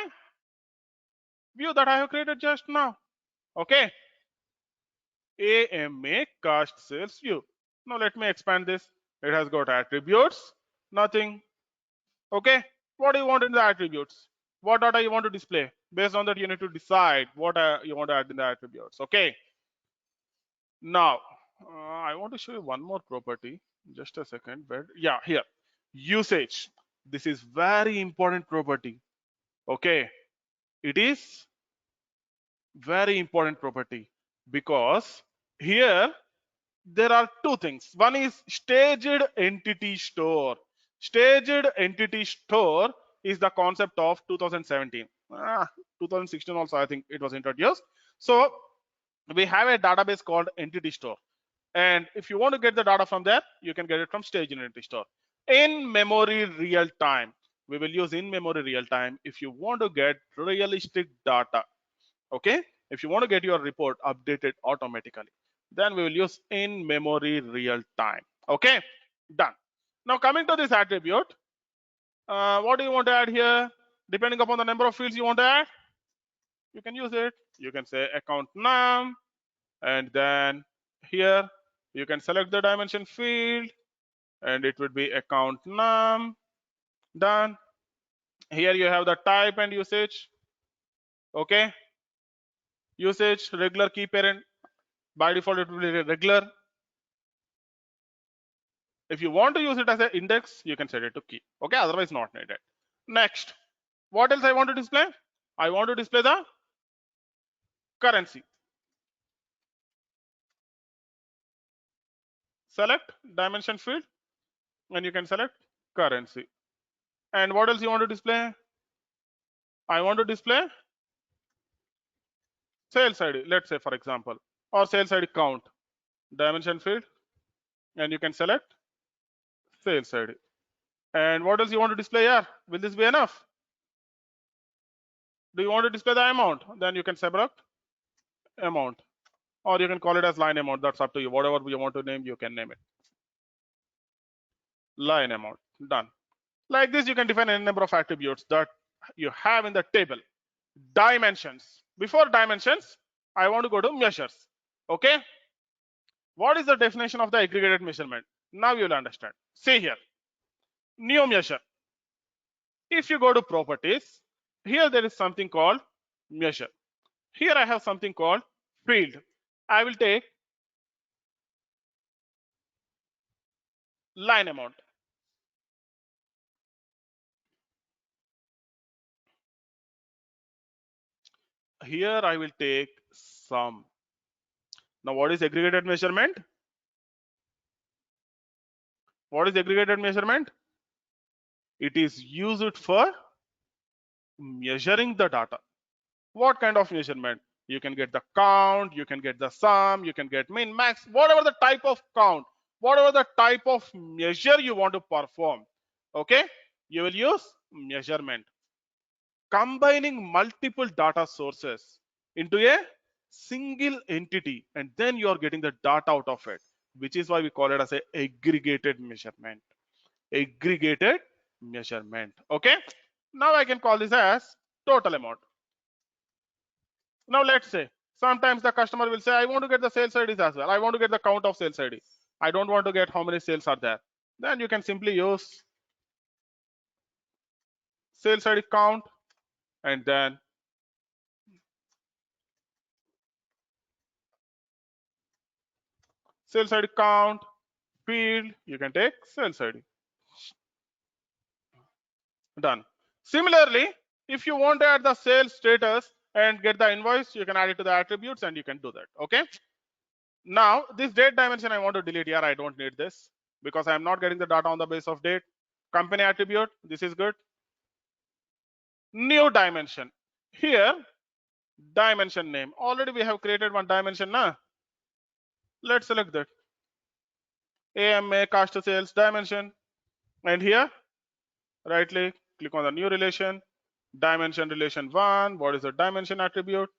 view that I have created just now. Okay, AMA cost sales view. Now let me expand this. It has got attributes, nothing. Okay, what do you want in the attributes? What data you want to display? Based on that, you need to decide what you want to add in the attributes. Okay, now I want to show you one more property. Just a second, but yeah, here usage. This is very important property. Okay, it is very important property because here there are two things. One is staged entity store. Staged entity store is the concept of 2017. 2016 also I think it was introduced. So we have a database called entity store, and if you want to get the data from there, you can get it from staged entity store. In memory real time, we will use in memory real time if you want to get realistic data. Okay, if you want to get your report updated automatically, then we will use in memory real time. Okay, done. Now coming to this attribute, what do you want to add here? Depending upon the number of fields you want to add, you can use it. You can say account num, and then here you can select the dimension field, and it would be account num. Done. Here you have the type and usage. Okay, usage regular key parent. By default, it will be regular. If you want to use it as an index, you can set it to key. Okay, otherwise not needed. Next, what else I want to display? I want to display the currency. Select dimension field, and you can select currency. And what else you want to display? I want to display sales ID, let's say for example, or sales ID count. Dimension field, and you can select sales ID. And what else you want to display here? Will this be enough? Do you want to display the amount? Then you can select amount, or you can call it as line amount. That's up to you. Whatever you want to name, you can name it. Line amount. Done. Like this, you can define any number of attributes that you have in the table. Dimensions. Before dimensions, I want to go to measures. Okay. What is the definition of the aggregated measurement? Now you'll understand. See here. New measure. If you go to properties, here there is something called measure. Here I have something called field. I will take line amount. Here I will take sum. Now what is aggregated measurement? What is aggregated measurement? It is used for measuring the data. What kind of measurement? You can get the count, you can get the sum, you can get min, max, whatever the type of count, whatever the type of measure you want to perform. Okay, you will use measurement. Combining multiple data sources into a single entity, and then you are getting the data out of it, which is why we call it as a aggregated measurement. Aggregated measurement. Okay, now I can call this as total amount. Now let's say sometimes the customer will say, I want to get the sales IDs as well. I want to get the count of sales ID. I don't want to get how many sales are there. Then you can simply use sales ID count, and then sales ID count field, you can take sales ID. Done. Similarly, if you want to add the sales status and get the invoice, you can add it to the attributes, and you can do that. Okay. Now this date dimension I want to delete here. I don't need this because I am not getting the data on the base of date. Company attribute, this is good. New dimension. Here dimension name. Already we have created one dimension now. Let's select that. AMA cost of sales dimension, and here right click on the new relation, dimension relation 1. What is the dimension attribute?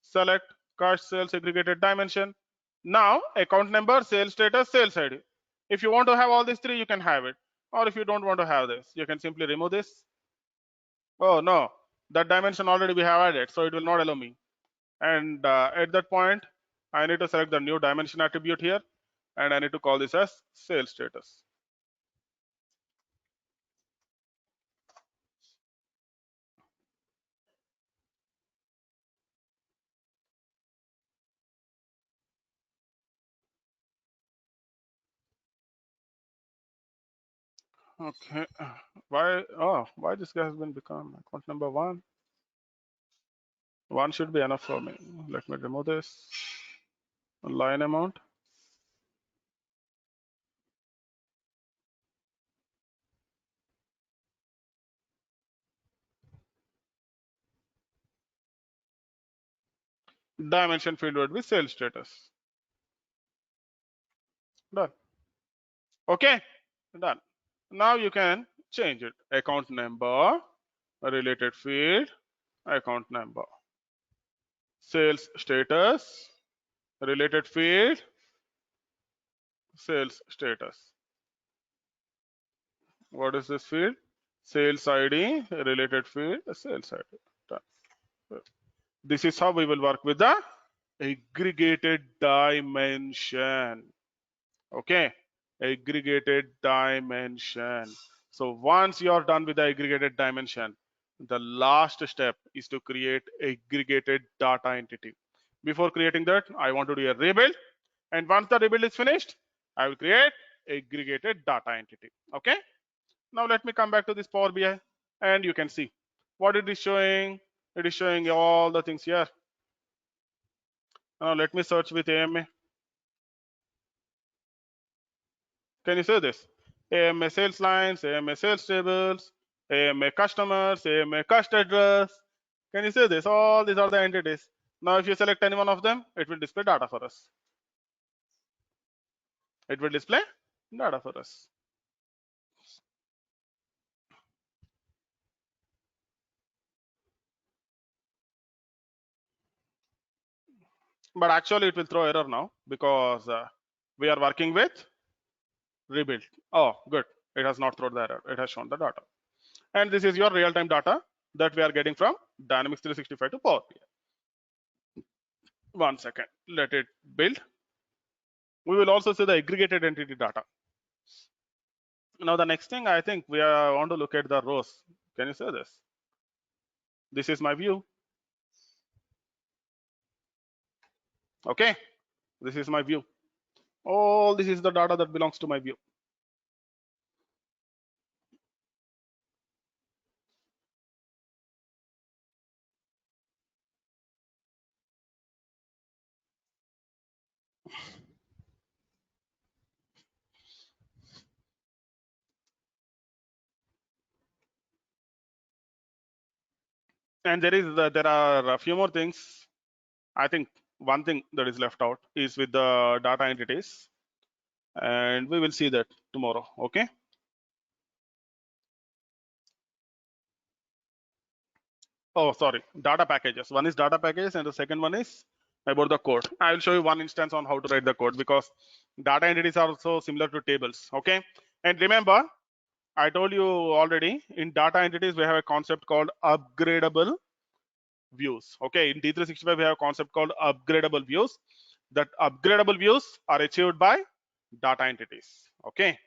Select cost, sales, aggregated dimension. Now account number, sales status, sales ID. If you want to have all these three, you can have it. Or if you don't want to have this, you can simply remove this. Oh no, that dimension already we have added, so it will not allow me. And at that point, I need to select the new dimension attribute here, and I need to call this as sales status. Okay, why this guy has been become account number one? One should be enough for me. Let me remove this line amount. Dimension field would be sales status. Done. Okay, done. Now you can change it. Account number, related field, account number. Sales status, related field, sales status. What is this field? Sales ID, related field, sales ID. Done. This is how we will work with the aggregated dimension. Okay, aggregated dimension. So once you are done with the aggregated dimension, the last step is to create aggregated data entity. Before creating that, I want to do a rebuild, and once the rebuild is finished, I will create aggregated data entity. Okay, now let me come back to this Power BI, and you can see what it is showing. It is showing all the things here. Now let me search with AMA. Can you say this? AMA sales lines, AMA sales tables, AMA customers, AMA cost address. Can you say this? All these are the entities. Now if you select any one of them, it will display data for us. It will display data for us. But actually it will throw error now because we are working with rebuild. Oh, good. It has not thrown the error. It has shown the data. And this is your real-time data that we are getting from Dynamics 365 to Power BI. 1 second. Let it build. We will also see the aggregated entity data. Now the next thing I think we want to look at the rows. Can you say this? This is my view. Okay, this is my view. All this is the data that belongs to my view. And there are a few more things. I think one thing that is left out is with the data entities, and we will see that tomorrow. Okay. Oh, sorry, data packages. One is data packages, and the second one is about the code. I will show you one instance on how to write the code because data entities are also similar to tables. Okay. And remember, I told you already, in data entities, we have a concept called upgradable views. Okay, in D365, we have a concept called upgradable views. That upgradable views are achieved by data entities. Okay.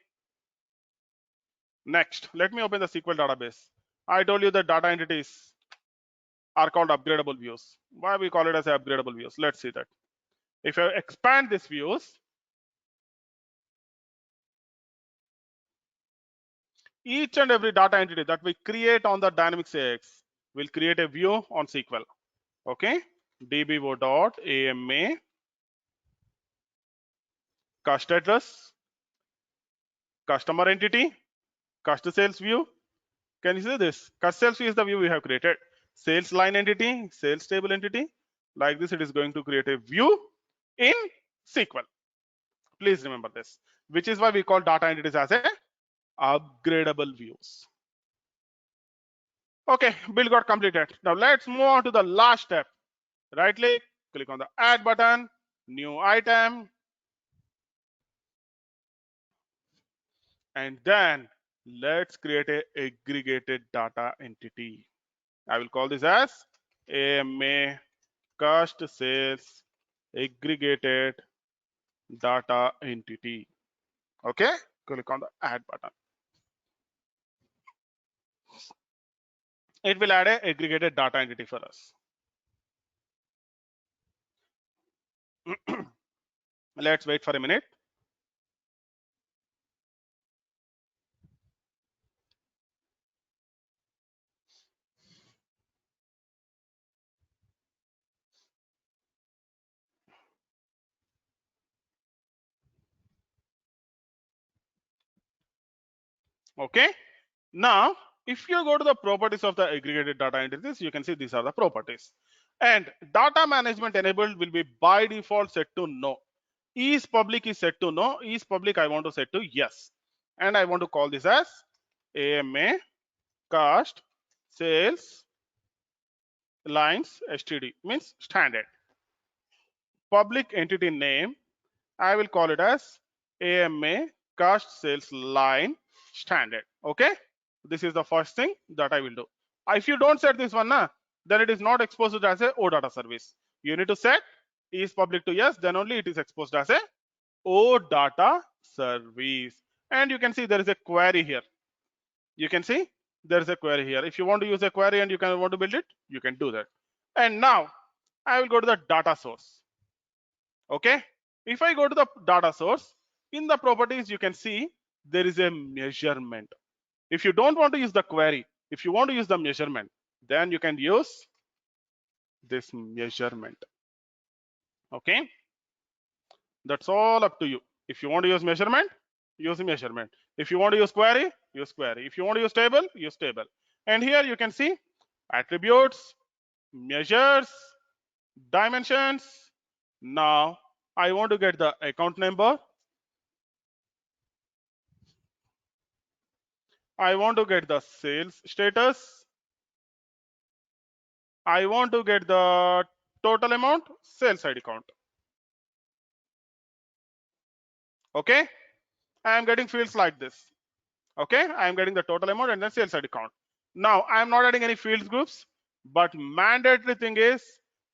Next, let me open the SQL database. I told you that data entities are called upgradable views. Why we call it as upgradable views? Let's see that. If I expand these views, each and every data entity that we create on the Dynamics AX will create a view on SQL. Okay, dbo.ama cost address, customer entity, cost sales view. Can you see this? Cost sales view is the view we have created. Sales line entity, sales table entity. Like this, it is going to create a view in SQL. Please remember this, which is why we call data entities as a upgradable views. Okay, build got completed. Now let's move on to the last step. Right click, Click on the add button, new item, and then let's create a aggregated data entity. I will call this as AMA cost sales aggregated data entity. Okay, click on the add button. It will add a aggregated data entity for us. Let's wait for a minute. Okay, now if you go to the properties of the aggregated data entities, you can see these are the properties. And data management enabled will be by default set to no. Is public is set to no. Is public I want to set to yes. And I want to call this as AMA cost sales lines std, means standard. Public entity name, I will call it as AMA cost sales line standard. Okay, this is the first thing that I will do. If you don't set this one, then it is not exposed as a OData service. You need to set is public to yes, then only it is exposed as a OData service. And you can see there is a query here. You can see there is a query here. If you want to use a query and you can want to build it, you can do that. And now I will go to the data source. Okay, if I go to the data source, in the properties you can see there is a measurement. If you don't want to use the query, if you want to use the measurement, then you can use this measurement. Okay, that's all up to you. If you want to use measurement, use measurement. If you want to use query, use query. If you want to use table, use table. And here you can see attributes, measures, dimensions. Now I want to get the account number. I want to get the sales status. I want to get the total amount, sales ID count. Okay, I am getting fields like this. Okay, I am getting the total amount and then sales ID count. Now I am not adding any fields groups, but mandatory thing is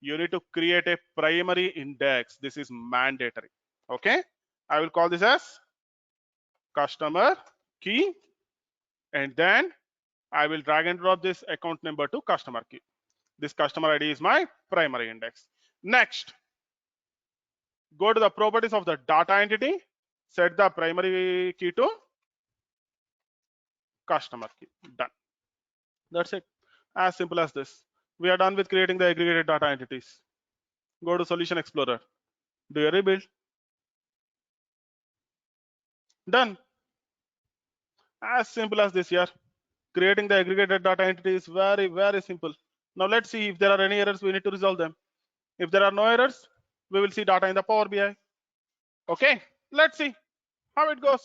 you need to create a primary index. This is mandatory. Okay, I will call this as customer key, and then I will drag and drop this account number to customer key. This customer ID is my primary index. Next, go to the properties of the data entity, set the primary key to customer key. Done. That's it. As simple as this. We are done with creating the aggregated data entities. Go to Solution Explorer. Do your rebuild. Done. As simple as this here. Creating the aggregated data entity is very, very simple. Now let's see if there are any errors, we need to resolve them. If there are no errors, we will see data in the Power BI. Okay, let's see how it goes.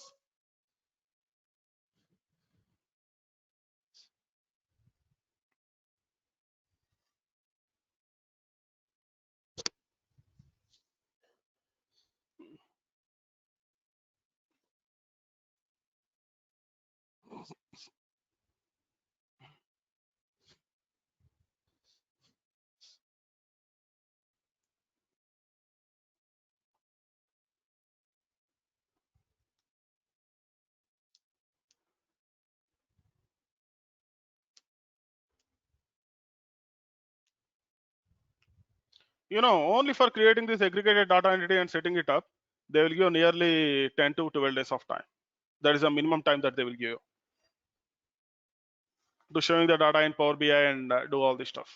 You know, only for creating this aggregated data entity and setting it up, they will give nearly 10 to 12 days of time. That is a minimum time that they will give you to showing the data in Power BI and do all this stuff.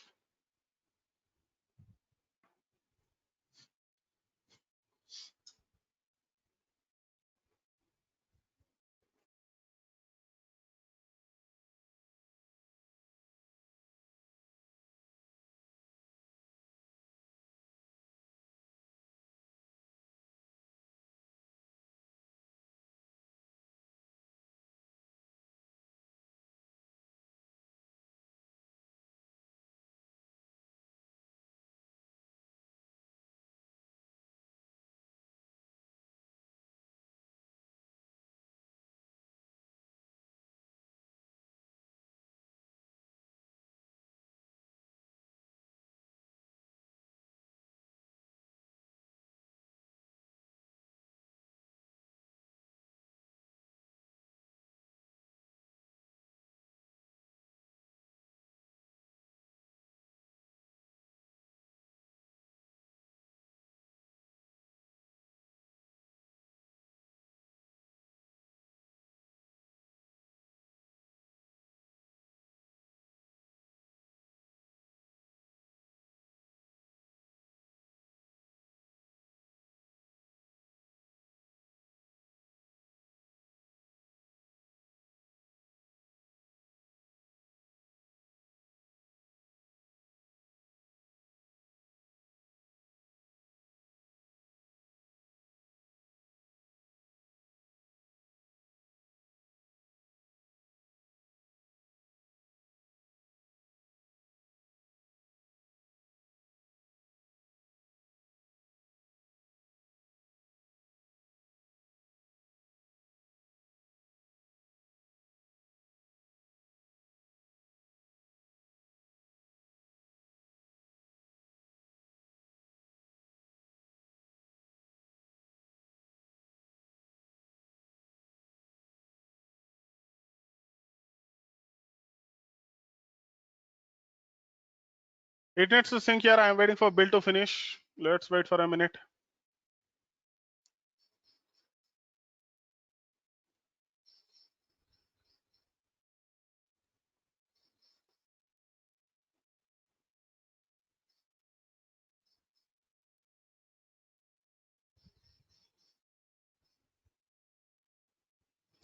It needs to sync here. I'm waiting for build to finish. Let's wait for a minute.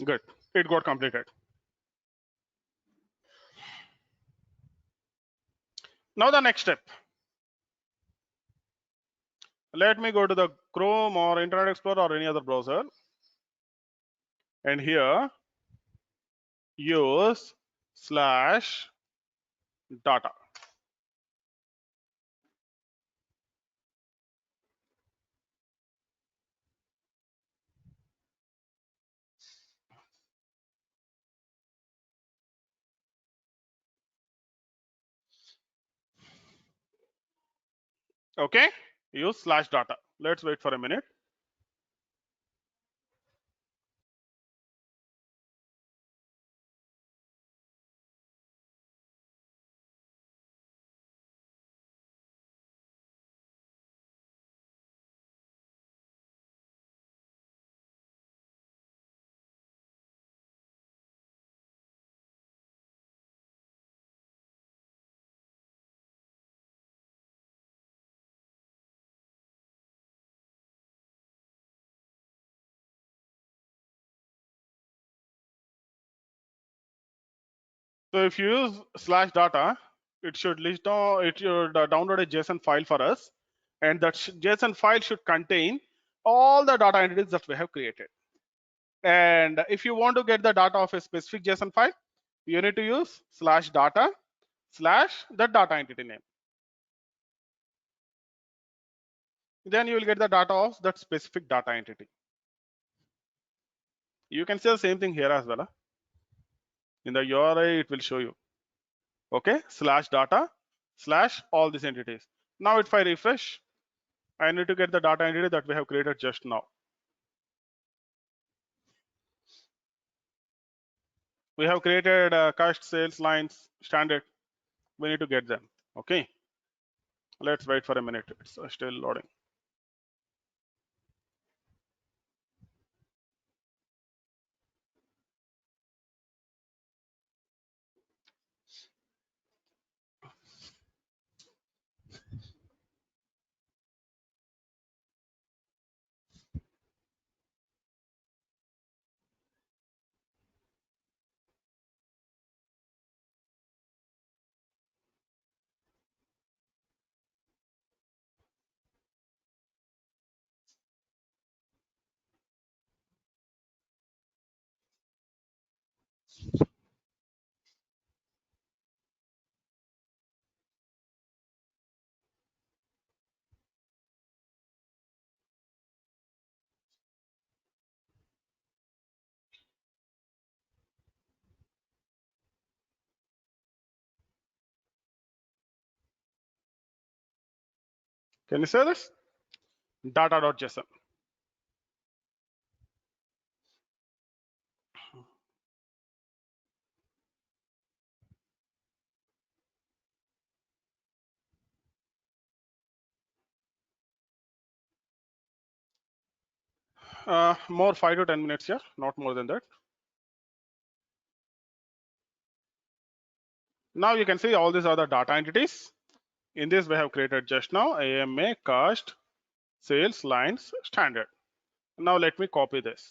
Good. It got completed. Now the next step. Let me go to the Chrome or Internet Explorer or any other browser. And here, use slash data. Okay, use slash data. Let's wait for a minute. So if you use slash data, it should list down, it should download a JSON file for us, and that JSON file should contain all the data entities that we have created. And if you want to get the data of a specific JSON file, you need to use slash data slash the data entity name. Then you will get the data of that specific data entity. You can see the same thing here as well. In the URI, it will show you. Okay, slash data slash all these entities. Now if I refresh, I need to get the data entity that we have created just now. We have created cost, sales lines, standard. We need to get them. Okay, let's wait for a minute. It's still loading. Can you say this? Data.json. More 5 to 10 minutes here, not more than that. Now you can see all these are the data entities. In this we have created just now AMA, cost, sales lines, standard. Now let me copy this.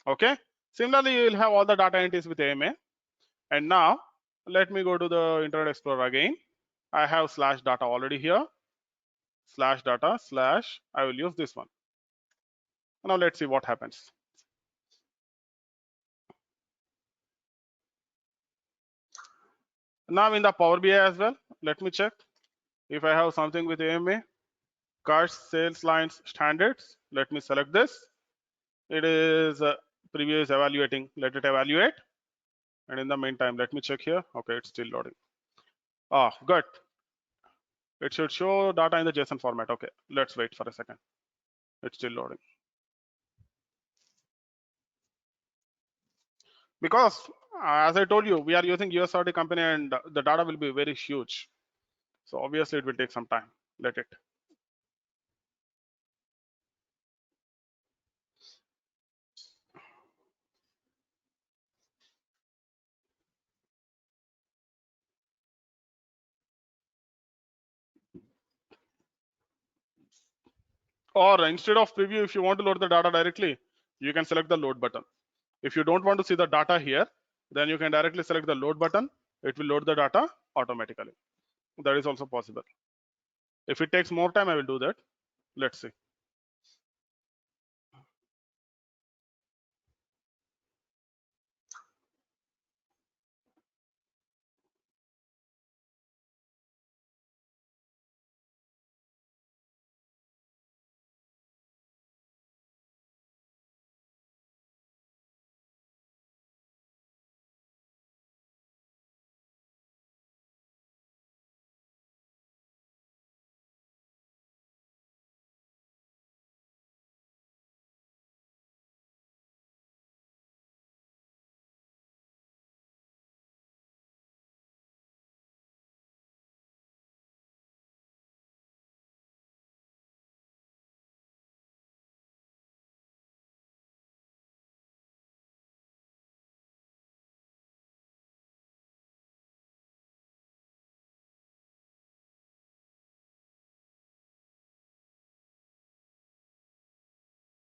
Okay. Similarly, you will have all the data entities with AMA. And now let me go to the Internet Explorer again. I have slash data already here. Slash data slash, I will use this one. Now let's see what happens. Now in the Power BI as well, let me check if I have something with AMA, cost, sales lines, standards. Let me select this. It is previous evaluating. Let it evaluate. And in the meantime, let me check here. Okay, it's still loading. Ah, good. It should show data in the JSON format. Okay, let's wait for a second. It's still loading. Because as I told you, we are using USRT company and the data will be very huge. So obviously it will take some time. Let it. Or instead of preview, if you want to load the data directly, you can select the load button. If you don't want to see the data here, then you can directly select the load button. It will load the data automatically. That is also possible. If it takes more time, I will do that. Let's see.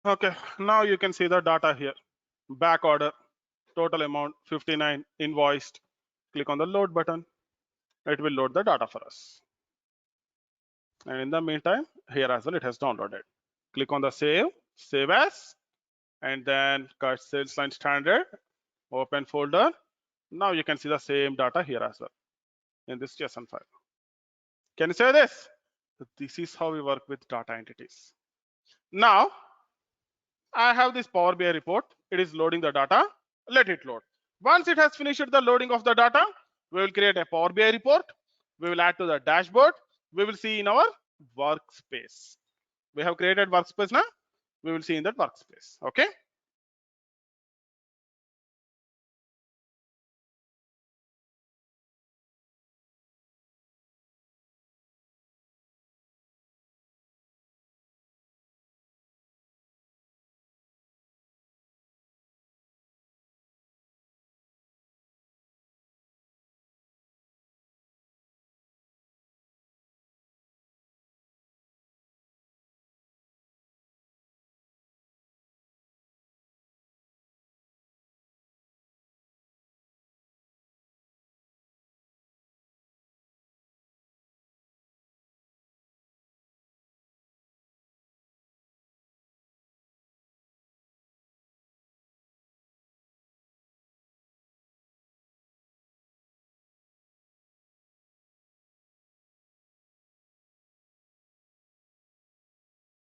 Okay, now you can see the data here. Back order, total amount 59, invoiced. Click on the load button. It will load the data for us. And in the meantime, here as well, it has downloaded. Click on the save as, and then cut sales line standard, open folder. Now you can see the same data here as well in this JSON file. Can you say this? This is how we work with data entities. Now, I have this Power BI report. It is loading the data. Let it load. Once it has finished the loading of the data, we will create a Power BI report. We will add to the dashboard. We will see in our workspace. We have created workspace now. We will see in that workspace. Okay.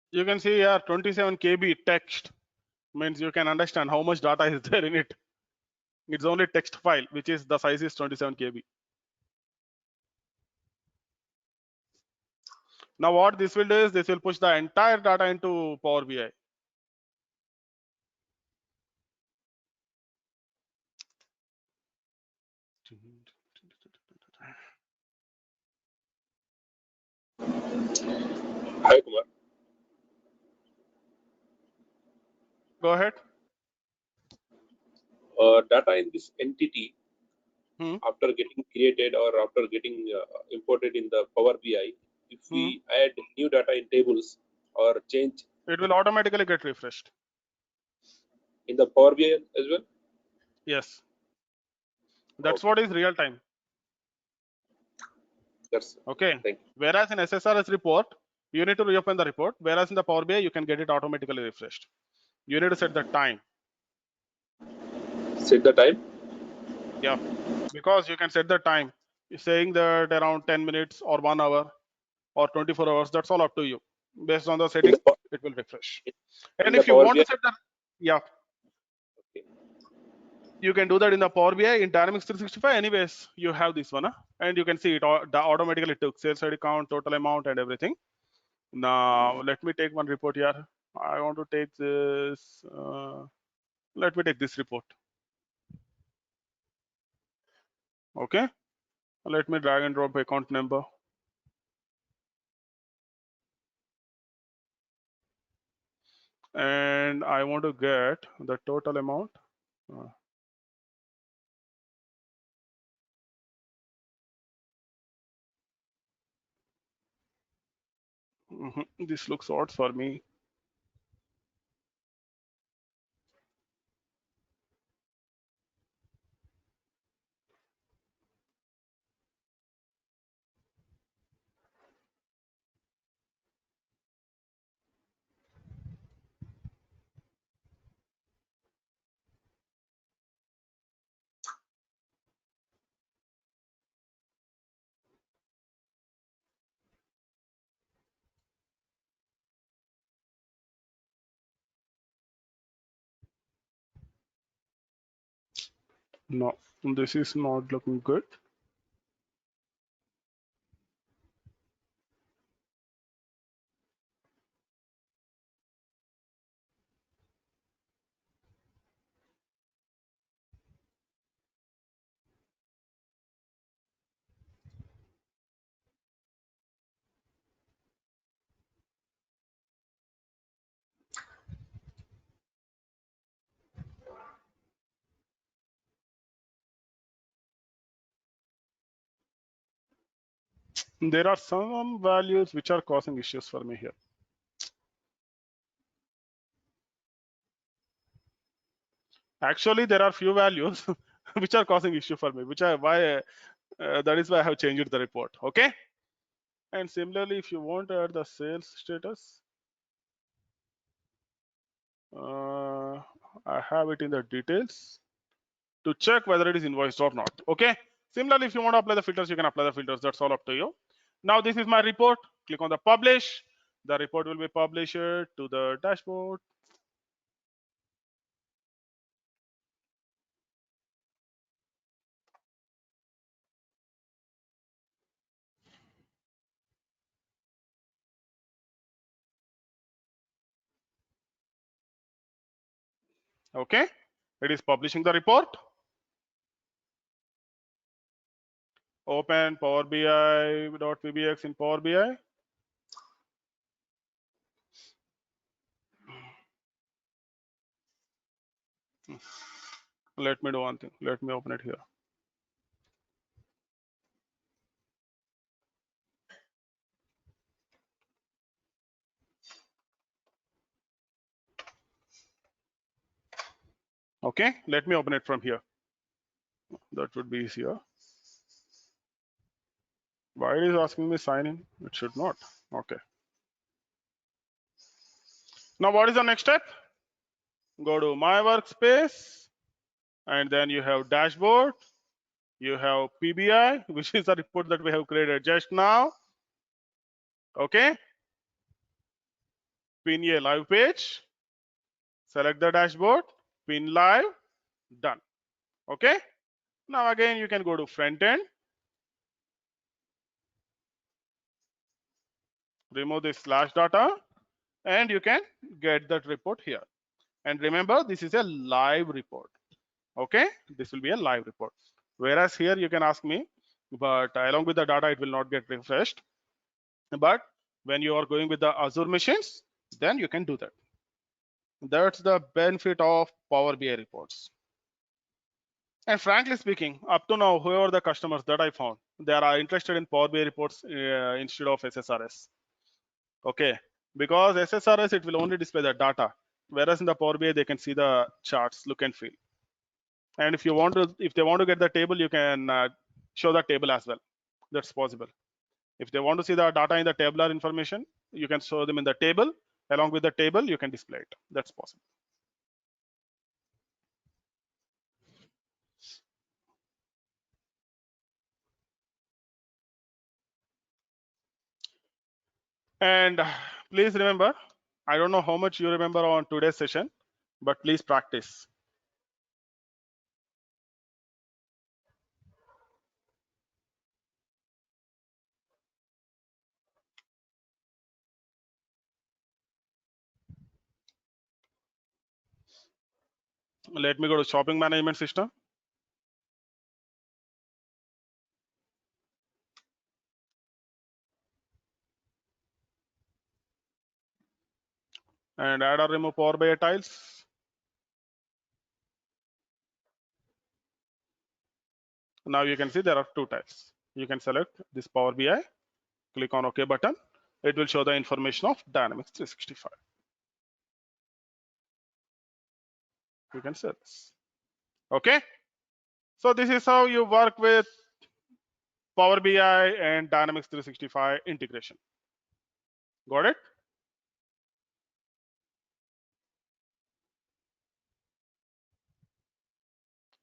You can see here 27 KB text means you can understand how much data is there in it. It's only text file, which is the size is 27 KB. Now what this will do is this will push the entire data into Power BI. Hi, Kumar. Go ahead. Data in this entity, after getting created or after getting imported in the Power BI, if we add new data in tables or change, it will automatically get refreshed. In the Power BI as well? Yes. That's what is real time. That's okay. Thank you. Whereas in SSRS report, you need to reopen the report. Whereas in the Power BI, you can get it automatically refreshed. You need to set the time. Set the time? Yeah. Because you can set the time. You're saying that around 10 minutes or 1 hour or 24 hours. That's all up to you. Based on the setting, it will refresh. And if you want to set the, yeah, okay, you can do that in the Power BI in Dynamics 365. Anyways, you have this one, and you can see it automatically took sales ID count, total amount, and everything. Now let me take one report here. I want to take this. Let me take this report. Okay. Let me drag and drop account number. and I want to get the total amount. This looks odd for me. No, this is not looking good. There are some values which are causing issues for me here. Actually, there are few values which are causing issue for me, which I why that is why I have changed the report. Okay. And similarly, if you want to add the sales status, I have it in the details to check whether it is invoiced or not. Okay. Similarly, if you want to apply the filters, you can apply the filters. That's all up to you. Now, this is my report. Click on the publish. The report will be published to the dashboard. Okay. It is publishing the report. Open Power BI.pbx in Power BI. Let me do one thing. Let me open it here. Okay, let me open it from here. That would be easier. Why it is asking me sign in? It should not. Okay. Now what is the next step? Go to my workspace, and then you have dashboard. You have PBI, which is the report that we have created just now. Okay. Pin a live page. Select the dashboard. Pin live. Done. Okay. Now again, you can go to front end. Remove this slash data, and you can get that report here. And remember, this is a live report. Okay, this will be a live report. Whereas here you can ask me, but along with the data, it will not get refreshed. But when you are going with the Azure machines, then you can do that. That's the benefit of Power BI reports. And frankly speaking, up to now, whoever the customers that I found, they are interested in Power BI reports instead of SSRS. Okay, because SSRS, it will only display the data, whereas in the Power BI, they can see the charts, look and feel. And if you want to, if they want to get the table, you can show the table as well. That's possible. If they want to see the data in the tabular information, you can show them in the table. Along with the table, you can display it. That's possible. And please remember, I don't know how much you remember on today's session, but please practice. Let me go to shopping management system. and add or remove Power BI tiles. Now you can see there are two tiles. You can select this Power BI, click on OK button. It will show the information of Dynamics 365. You can see this. Okay. So this is how you work with Power BI and Dynamics 365 integration. Got it?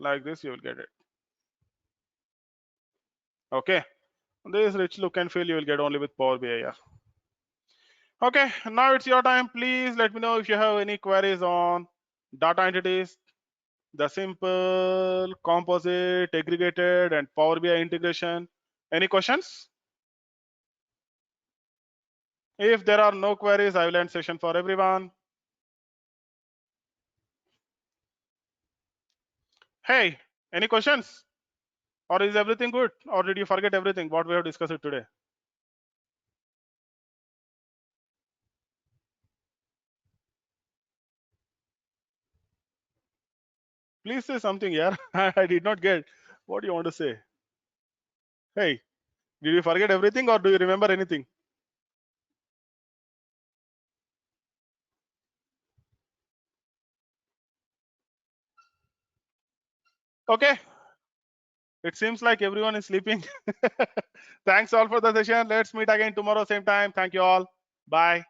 Like this, you will get it. Okay. This rich look and feel you will get only with Power BI. Yeah. Okay. Now it's your time. Please let me know if you have any queries on data entities, the simple, composite, aggregated, and Power BI integration. Any questions? If there are no queries, I will end session for everyone. Hey, any questions? Or is everything good? Or did you forget everything what we have discussed today? Please say something, yeah. I did not get. What do you want to say? Hey, did you forget everything or do you remember anything? Okay. It seems like everyone is sleeping. Thanks all for the session. Let's meet again tomorrow, same time. Thank you all. Bye.